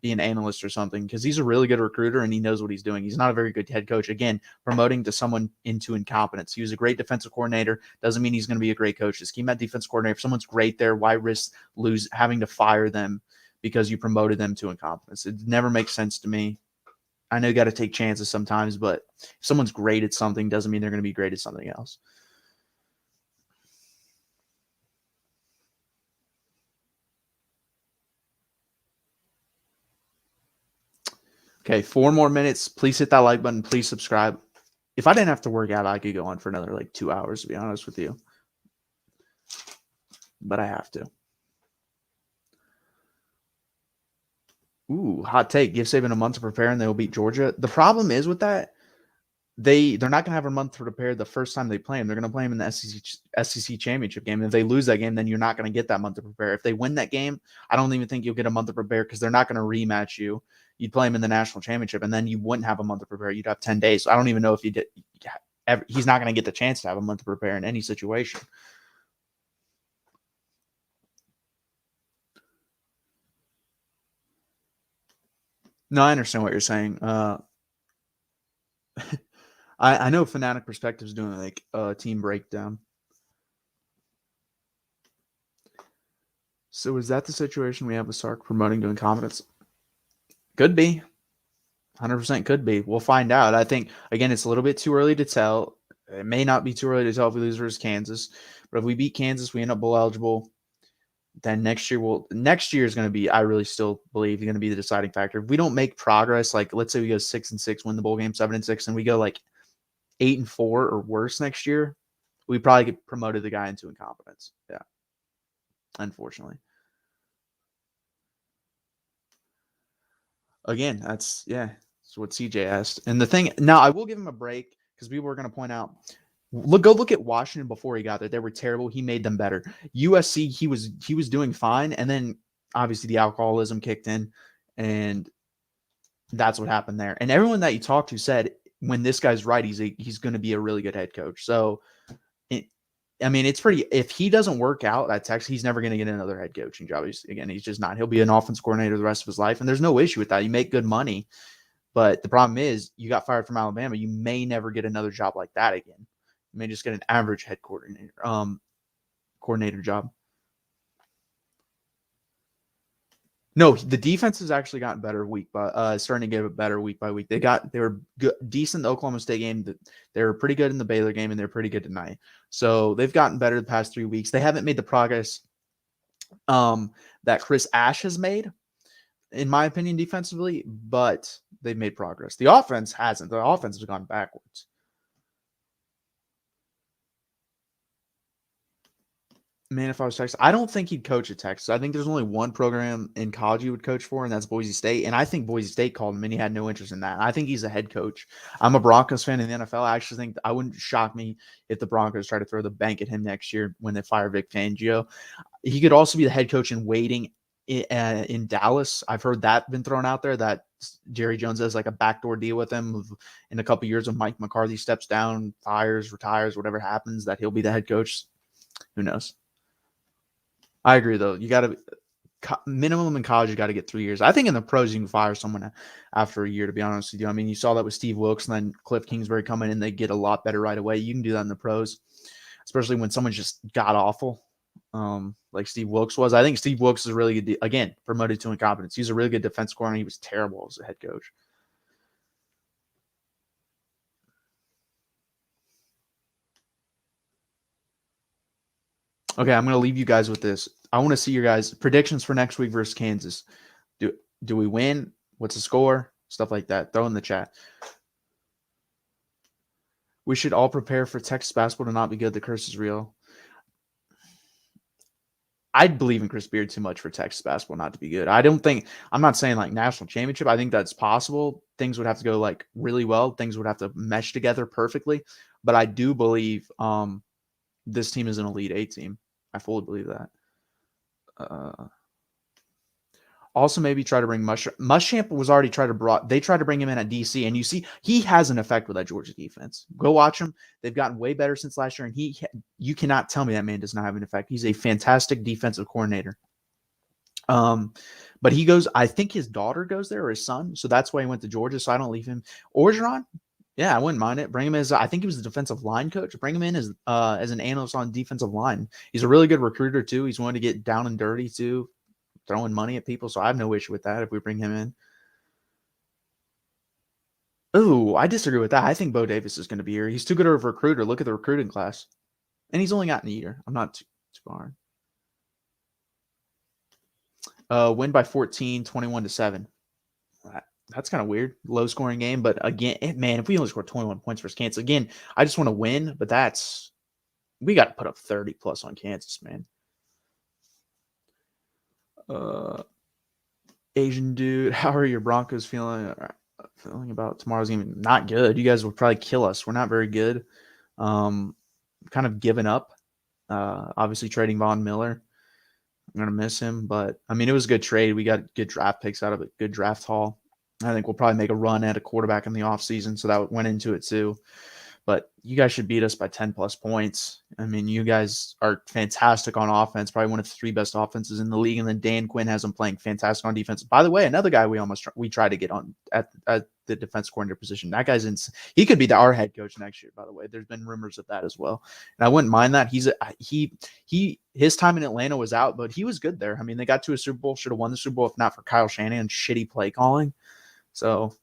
be an analyst or something because he's a really good recruiter and he knows what he's doing. He's not a very good head coach. Again, promoting to someone into incompetence. He was a great defensive coordinator. Doesn't mean he's going to be a great coach. Just keep him at defensive coordinator. If someone's great there, why risk having to fire them because you promoted them to incompetence? It never makes sense to me. I know you got to take chances sometimes, but if someone's great at something doesn't mean they're going to be great at something else. Okay, 4 more minutes. Please hit that like button. Please subscribe. If I didn't have to work out, I could go on for another like 2 hours, to be honest with you. But I have to. Ooh, hot take. Give Saban a month to prepare and they will beat Georgia. The problem is with that, they're not going to have a month to prepare the first time they play him. They're going to play him in the SEC championship game. And if they lose that game, then you're not going to get that month to prepare. If they win that game, I don't even think you'll get a month to prepare because they're not going to rematch you. You'd play him in the national championship, and then you wouldn't have a month to prepare. You'd have 10 days. So I don't even know if you did. He's not going to get the chance to have a month to prepare in any situation. No, I understand what you're saying. I know Fanatic Perspective is doing like a team breakdown. So is that the situation we have with Sark promoting to incompetence? Could be. 100% could be. We'll find out. I think, again, it's a little bit too early to tell. It may not be too early to tell if we lose versus Kansas. But if we beat Kansas, we end up bowl eligible. Then next year is going to be, I really still believe, going to be the deciding factor. If we don't make progress, like let's say we go 6-6, win the bowl game 7-6, and we go like 8-4 or worse next year, we probably get promoted the guy into incompetence. Yeah. Unfortunately. Again, that's what CJ asked. And the thing now, I will give him a break because people were going to point out. Go look at Washington before he got there. They were terrible. He made them better. USC, he was doing fine, and then obviously the alcoholism kicked in, and that's what happened there. And everyone that you talked to said when this guy's right, he's going to be a really good head coach. So, it's pretty. If he doesn't work out at Texas, he's never going to get another head coaching job. He's just not. He'll be an offense coordinator the rest of his life, and there's no issue with that. You make good money, but the problem is you got fired from Alabama. You may never get another job like that again. You may just get an average head coordinator job. No, the defense has actually gotten better week by starting to get better week by week. They were good, decent in the Oklahoma State game. They were pretty good in the Baylor game, and they're pretty good tonight. So they've gotten better the past 3 weeks. They haven't made the progress that Chris Ash has made, in my opinion, defensively, but they've made progress. The offense hasn't. The offense has gone backwards. Man, if I was Texas, I don't think he'd coach at Texas. I think there's only one program in college he would coach for, and that's Boise State. And I think Boise State called him, and he had no interest in that. I think he's a head coach. I'm a Broncos fan in the NFL. I actually think I wouldn't shock me if the Broncos try to throw the bank at him next year when they fire Vic Fangio. He could also be the head coach in waiting in Dallas. I've heard that been thrown out there that Jerry Jones has like a backdoor deal with him in a couple of years when Mike McCarthy steps down, fires, retires, whatever happens, that he'll be the head coach. Who knows? I agree, though. You got to minimum in college. You got to get 3 years. I think in the pros you can fire someone after a year. To be honest with you, I mean, you saw that with Steve Wilkes and then Cliff Kingsbury coming in. They get a lot better right away. You can do that in the pros, especially when someone's just god awful. like Steve Wilkes was. I think Steve Wilkes is a really good, again, promoted to incompetence. He's a really good defense corner. He was terrible as a head coach. Okay, I'm going to leave you guys with this. I want to see your guys' predictions for next week versus Kansas. Do we win? What's the score? Stuff like that. Throw in the chat. We should all prepare for Texas basketball to not be good. The curse is real. I believe in Chris Beard too much for Texas basketball not to be good. I'm not saying like national championship. I think that's possible. Things would have to go like really well. Things would have to mesh together perfectly. But I do believe this team is an Elite Eight team. I fully believe that. Also, maybe try to bring Muschamp was already they tried to bring him in at DC, and you see he has an effect with that Georgia defense. Go watch them. They've gotten way better since last year, and you cannot tell me that man does not have an effect. He's a fantastic defensive coordinator. But he goes, I think his daughter goes there or his son, so that's why he went to Georgia. So I don't leave him. Orgeron, yeah, I wouldn't mind it. Bring him I think he was the defensive line coach. Bring him in as an analyst on defensive line. He's a really good recruiter too. He's willing to get down and dirty too, throwing money at people. So I have no issue with that if we bring him in. Oh, I disagree with that. I think Bo Davis is going to be here. He's too good of a recruiter. Look at the recruiting class. And he's only gotten a year. I'm not too hard. Win by 14, 21-7. That's kind of weird. Low scoring game. But again, man, if we only score 21 points versus Kansas, again, I just want to win. But we got to put up 30 plus on Kansas, man. Asian dude, how are your Broncos feeling? Feeling about tomorrow's game? Not good. You guys will probably kill us. We're not very good. Kind of given up. Obviously trading Von Miller. I'm gonna miss him, but I mean it was a good trade. We got good draft picks out of it. Good draft haul. I think we'll probably make a run at a quarterback in the offseason, so that went into it too. But you guys should beat us by 10 plus points. I mean, you guys are fantastic on offense, probably one of the 3 best offenses in the league. And then Dan Quinn has them playing fantastic on defense. By the way, another guy we tried to get on at the defense coordinator position. That guy's he could be our head coach next year, by the way. There's been rumors of that as well. And I wouldn't mind that. His time in Atlanta was out, but he was good there. I mean, they got to a Super Bowl, should have won the Super Bowl if not for Kyle Shanahan's shitty play calling. So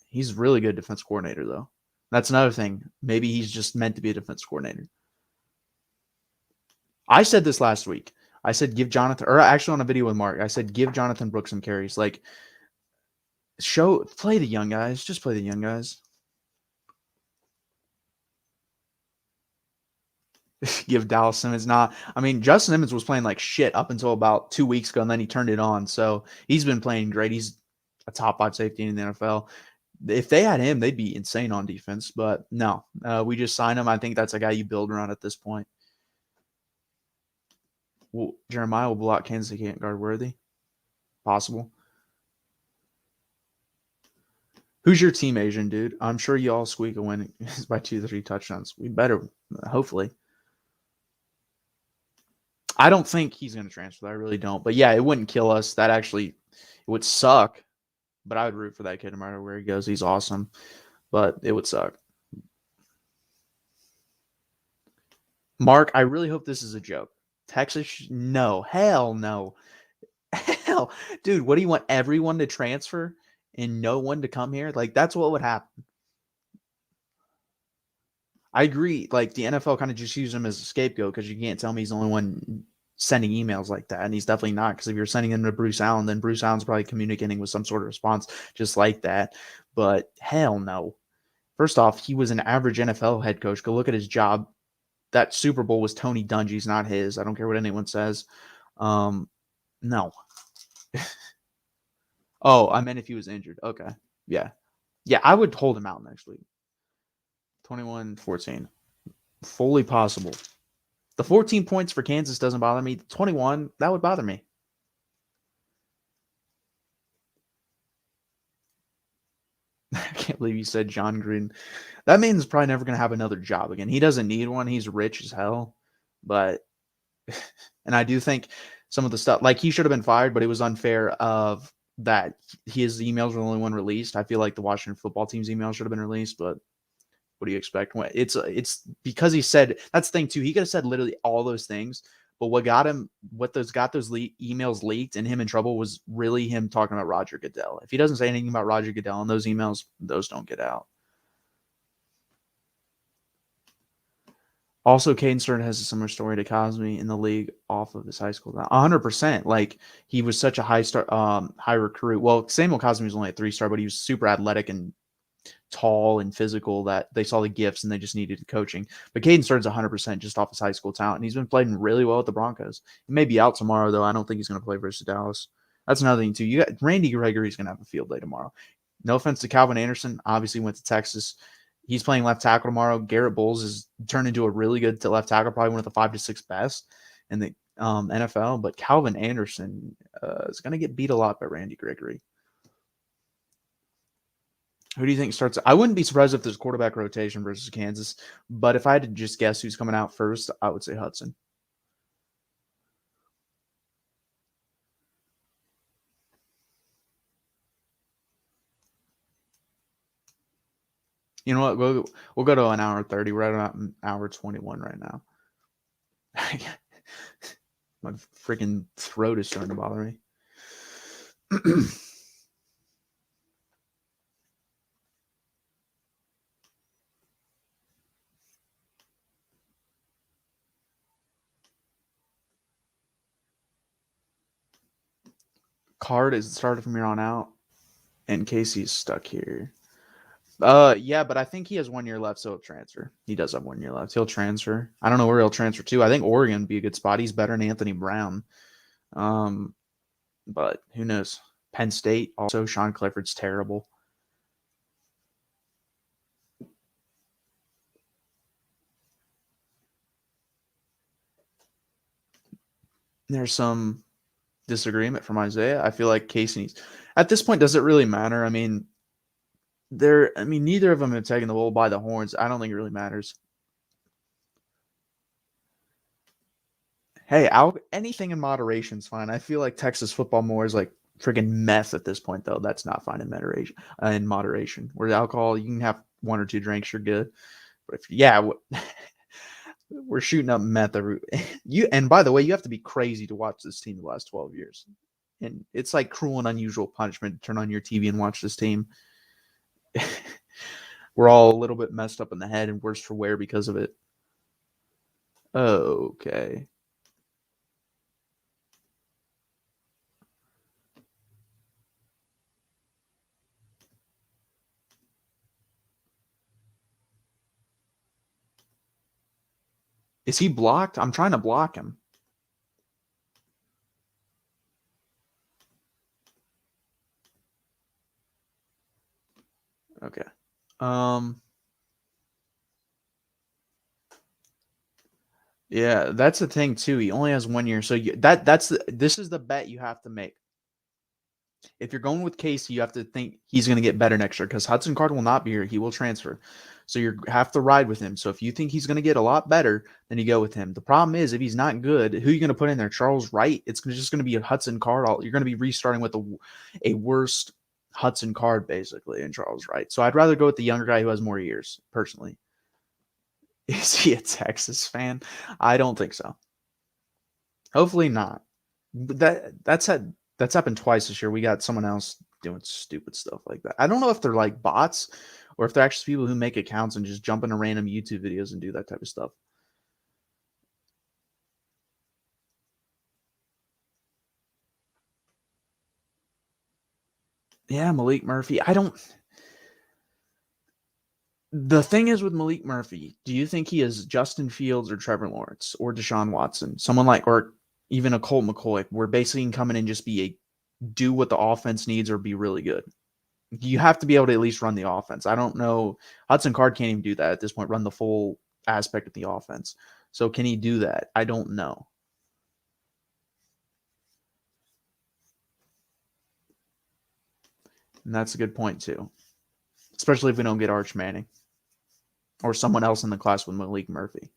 he's a really good defense coordinator, though. That's another thing. Maybe he's just meant to be a defense coordinator. I said this last week. I said give Jonathan, or actually on a video with Mark, I said give Jonathan Brooks some carries. Like, play the young guys. Just play the young guys. Give Dallas Simmons not. I mean, Justin Simmons was playing like shit up until about 2 weeks ago, and then he turned it on. So he's been playing great. He's a top 5 safety in the NFL. If they had him, they'd be insane on defense. But no, we just signed him. I think that's a guy you build around at this point. Well, Jeremiah will block Kansas. He can't guard Worthy. Possible. Who's your team, Asian dude? I'm sure you all squeak a win by 2-3 touchdowns. We better, hopefully. I don't think he's going to transfer. I really don't. But yeah, it wouldn't kill us. It would suck. But I would root for that kid no matter where he goes. He's awesome. But it would suck. Mark, I really hope this is a joke. Texas? No. Hell no. Hell. Dude, what do you want? Everyone to transfer and no one to come here? Like, that's what would happen. I agree. Like, the NFL kind of just used him as a scapegoat because you can't tell me he's the only one sending emails like that. And he's definitely not, because if you're sending them to Bruce Allen, then Bruce Allen's probably communicating with some sort of response just like that. But hell no. First off, he was an average NFL head coach. Go look at his job. That Super Bowl was Tony Dungy's, not his. I don't care what anyone says. No. Oh, I meant if he was injured. Okay. Yeah. Yeah, I would hold him out next week. 21-14. Fully possible. The 14 points for Kansas doesn't bother me. 21, that would bother me. I can't believe you said John Gruden. That man's probably never going to have another job again. He doesn't need one. He's rich as hell. But, and I do think some of the stuff, like he should have been fired, but it was unfair of that his emails were the only one released. I feel like the Washington football team's emails should have been released, but what do you expect? It's because he said, that's the thing too. He could have said literally all those things, But what got those emails leaked and him in trouble was really him talking about Roger Goodell. If he doesn't say anything about Roger Goodell in those emails, those don't get out. Also, Caden Stern has a similar story to Cosme in the league off of his high school. 100%. Like, he was such a high recruit. Well, Samuel Cosme was only a 3-star, but he was super athletic and tall and physical that they saw the gifts and they just needed coaching. But Caden Stern's 100% just off his high school talent. And he's been playing really well with the Broncos. He may be out tomorrow, though. I don't think he's going to play versus Dallas. That's another thing, too. You got Randy Gregory's going to have a field day tomorrow. No offense to Calvin Anderson. Obviously went to Texas. He's playing left tackle tomorrow. Garrett Bowles has turned into a really good left tackle, probably one of the 5 to 6 best in the NFL. But Calvin Anderson is going to get beat a lot by Randy Gregory. Who do you think starts? I wouldn't be surprised if there's quarterback rotation versus Kansas. But if I had to just guess who's coming out first, I would say Hudson. You know what? We'll go to an hour 30. We're at an hour 21 right now. My freaking throat is starting to bother me. Card is started from here on out, and Casey's stuck here. Yeah, but I think he has 1 year left, so he'll transfer. He does have 1 year left. He'll transfer. I don't know where he'll transfer to. I think Oregon would be a good spot. He's better than Anthony Brown. But who knows? Penn State also. Sean Clifford's terrible. There's some disagreement from Isaiah. I feel like Casey needs. At this point, does it really matter? I mean, neither of them have taken the bull by the horns. I don't think it really matters. Hey, anything in moderation is fine. I feel like Texas football more is like friggin' meth at this point, though. That's not fine in moderation. Where alcohol, you can have 1 or 2 drinks, you're good. But we're shooting up meth and by the way, you have to be crazy to watch this team the last 12 years. And it's like cruel and unusual punishment to turn on your TV and watch this team. We're all a little bit messed up in the head and worse for wear because of it. Okay. Is he blocked? I'm trying to block him. Okay. Yeah, that's the thing too. He only has 1 year, so this is the bet you have to make. If you're going with Casey, you have to think he's going to get better next year because Hudson Card will not be here. He will transfer. So you have to ride with him. So if you think he's going to get a lot better, then you go with him. The problem is if he's not good, who are you going to put in there? Charles Wright? It's just going to be a Hudson Card. You're going to be restarting with a worst Hudson Card, basically, in Charles Wright. So I'd rather go with the younger guy who has more years, personally. Is he a Texas fan? I don't think so. Hopefully not. That's happened twice this year. We got someone else doing stupid stuff like that. I don't know if they're like bots or if they're actually people who make accounts and just jump into random YouTube videos and do that type of stuff. Yeah, Malik Murphy. The thing is with Malik Murphy, do you think he is Justin Fields or Trevor Lawrence or Deshaun Watson? Someone like, or even a Colt McCoy, where basically can come in and just do what the offense needs or be really good. You have to be able to at least run the offense. I don't know. Hudson Card can't even do that at this point, run the full aspect of the offense. So can he do that? I don't know. And that's a good point too. Especially if we don't get Arch Manning or someone else in the class with Malik Murphy.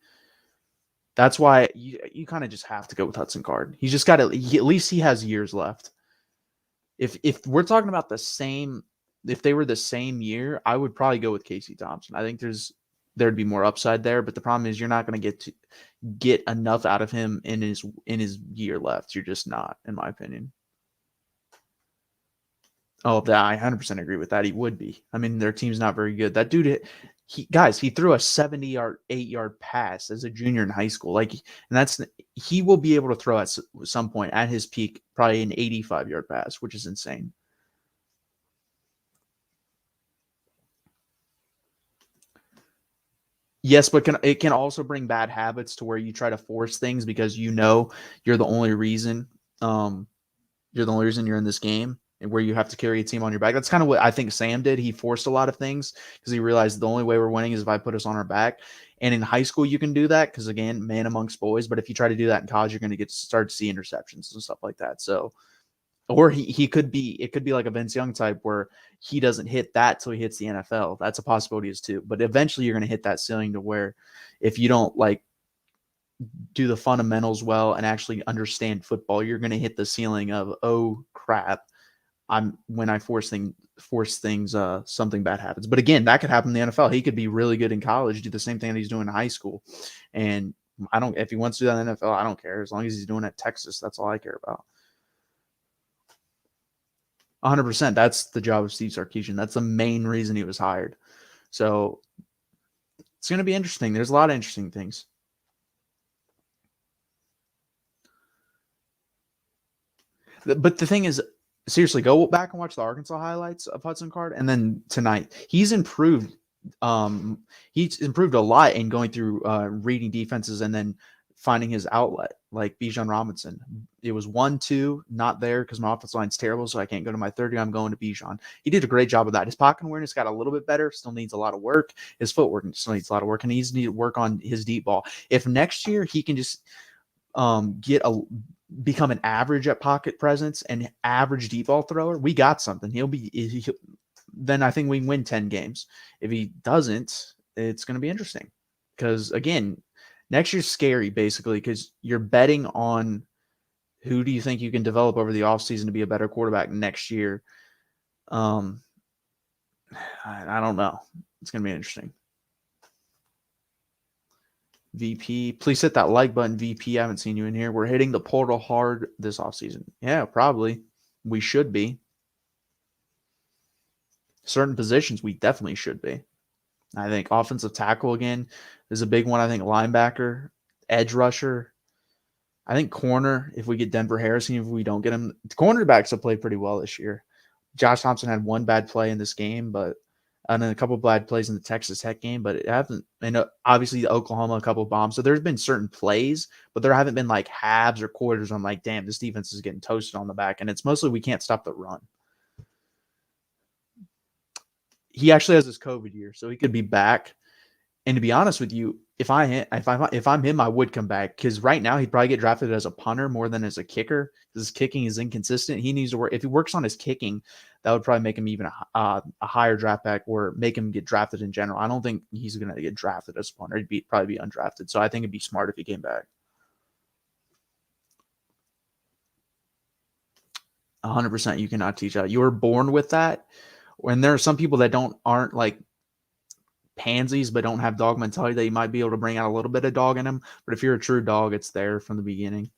That's why you kind of just have to go with Hudson Card. He's just got at least he has years left. If we're talking about if they were the same year, I would probably go with Casey Thompson. I think there's there'd be more upside there. But the problem is you're not going to get enough out of him in his year left. You're just not, in my opinion. Oh, that I 100% agree with that. He would be. I mean, their team's not very good. That dude, he threw a 70-yard, 8-yard pass as a junior in high school. Like, and he will be able to throw at some point at his peak, probably an 85-yard pass, which is insane. Yes, but it can also bring bad habits to where you try to force things because you're the only reason you're in this game and where you have to carry a team on your back. That's kind of what I think Sam did. He forced a lot of things because he realized the only way we're winning is if I put us on our back. And in high school, you can do that because, again, man amongst boys. But if you try to do that in college, you're going to start to see interceptions and stuff like that. So, or it could be like a Vince Young type where he doesn't hit that till he hits the NFL. That's a possibility as too. But eventually, you're going to hit that ceiling to where if you don't do the fundamentals well and actually understand football, you're going to hit the ceiling of, oh crap, when I force things, something bad happens. But again, that could happen in the NFL. He could be really good in college, do the same thing that he's doing in high school. And if he wants to do that in the NFL, I don't care. As long as he's doing it at Texas, that's all I care about. 100%. That's the job of Steve Sarkisian. That's the main reason he was hired. So it's going to be interesting. There's a lot of interesting things. But the thing is, seriously, go back and watch the Arkansas highlights of Hudson Card, and then tonight he's improved. He's improved a lot in going through reading defenses and then finding his outlet, like Bijan Robinson. It was 1-2, not there because my offensive line's terrible, so I can't go to my 30. I'm going to Bijan. He did a great job of that. His pocket awareness got a little bit better. Still needs a lot of work. His footwork still needs a lot of work, and he needs to work on his deep ball. If next year he can just become an average at pocket presence and average deep ball thrower, we got something. Then I think we can win 10 games. If he doesn't, it's going to be interesting because, again, next year's scary basically because you're betting on who do you think you can develop over the offseason to be a better quarterback next year. I don't know. It's going to be interesting. VP, please hit that like button, VP. I haven't seen you in here. We're hitting the portal hard this offseason. Yeah, probably. We should be. Certain positions, we definitely should be. I think offensive tackle, again, is a big one. I think linebacker, edge rusher. I think corner, if we get Denver Harrison, if we don't get him. The cornerbacks have played pretty well this year. Josh Thompson had one bad play in this game, and then a couple of bad plays in the Texas Tech game, but it hasn't. And obviously, Oklahoma, a couple of bombs. So there's been certain plays, but there haven't been like halves or quarters. I'm like, damn, this defense is getting toasted on the back. And it's mostly we can't stop the run. He actually has his COVID year, so he could be back. And to be honest with you, if I'm him, I would come back because right now he'd probably get drafted as a punter more than as a kicker. His kicking is inconsistent. He needs to work. If he works on his kicking, that would probably make him even a higher draft back or make him get drafted in general. I don't think he's going to get drafted as a punter. He'd probably be undrafted. So I think it'd be smart if he came back. 100%. You cannot teach that. You were born with that. And there are some people that aren't like pansies but don't have dog mentality that you might be able to bring out a little bit of dog in them. But if you're a true dog, it's there from the beginning.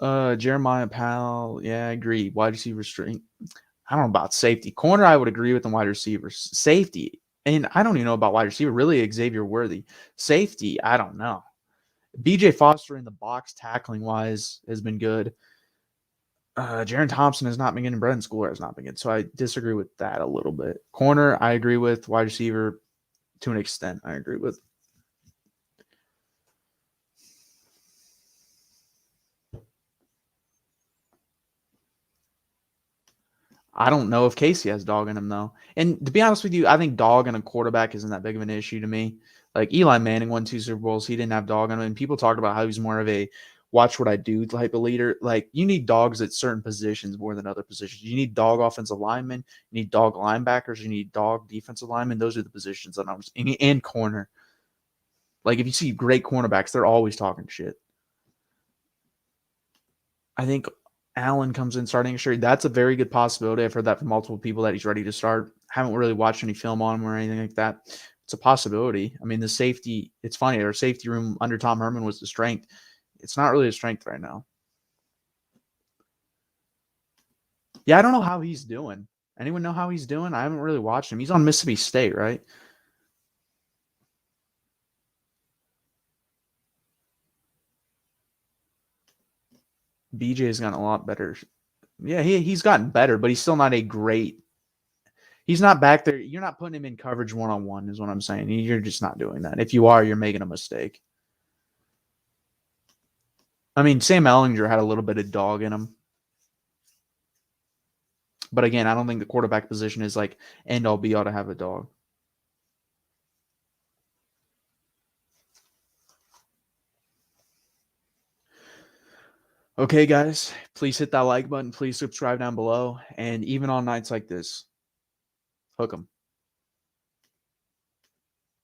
Jeremiah Powell, yeah, I agree. Wide receiver string. I don't know about safety. Corner, I would agree with the wide receivers. Safety, and I don't even know about wide receiver. Really, Xavier Worthy. Safety, I don't know. BJ Foster in the box tackling wise has been good. Jaron Thompson has not been good, and Brendan Schooler has not been good. So I disagree with that a little bit. Corner, I agree with. Wide receiver, to an extent, I agree with. I don't know if Casey has dog in him, though. And to be honest with you, I think dog in a quarterback isn't that big of an issue to me. Like Eli Manning won 2 Super Bowls. He didn't have dog in him. And people talked about how he's more of a watch what I do type of leader. Like you need dogs at certain positions more than other positions. You need dog offensive linemen. You need dog linebackers. You need dog defensive linemen. Those are the positions that I'm and corner. Like if you see great cornerbacks, they're always talking shit. I think Allen comes in starting next year. That's a very good possibility. I've heard that from multiple people that he's ready to start. Haven't really watched any film on him or anything like that. It's a possibility. I mean, the safety, it's funny. Our safety room under Tom Herman was the strength. It's not really a strength right now. Yeah, I don't know how he's doing. Anyone know how he's doing? I haven't really watched him. He's on Mississippi State, right? BJ's gotten a lot better. Yeah, he's gotten better, but he's still not a great. He's not back there. You're not putting him in coverage one-on-one is what I'm saying. You're just not doing that. If you are, you're making a mistake. I mean, Sam Ehlinger had a little bit of dog in him. But again, I don't think the quarterback position is like end all be all to have a dog. Okay, guys, please hit that like button. Please subscribe down below. And even on nights like this, hook 'em.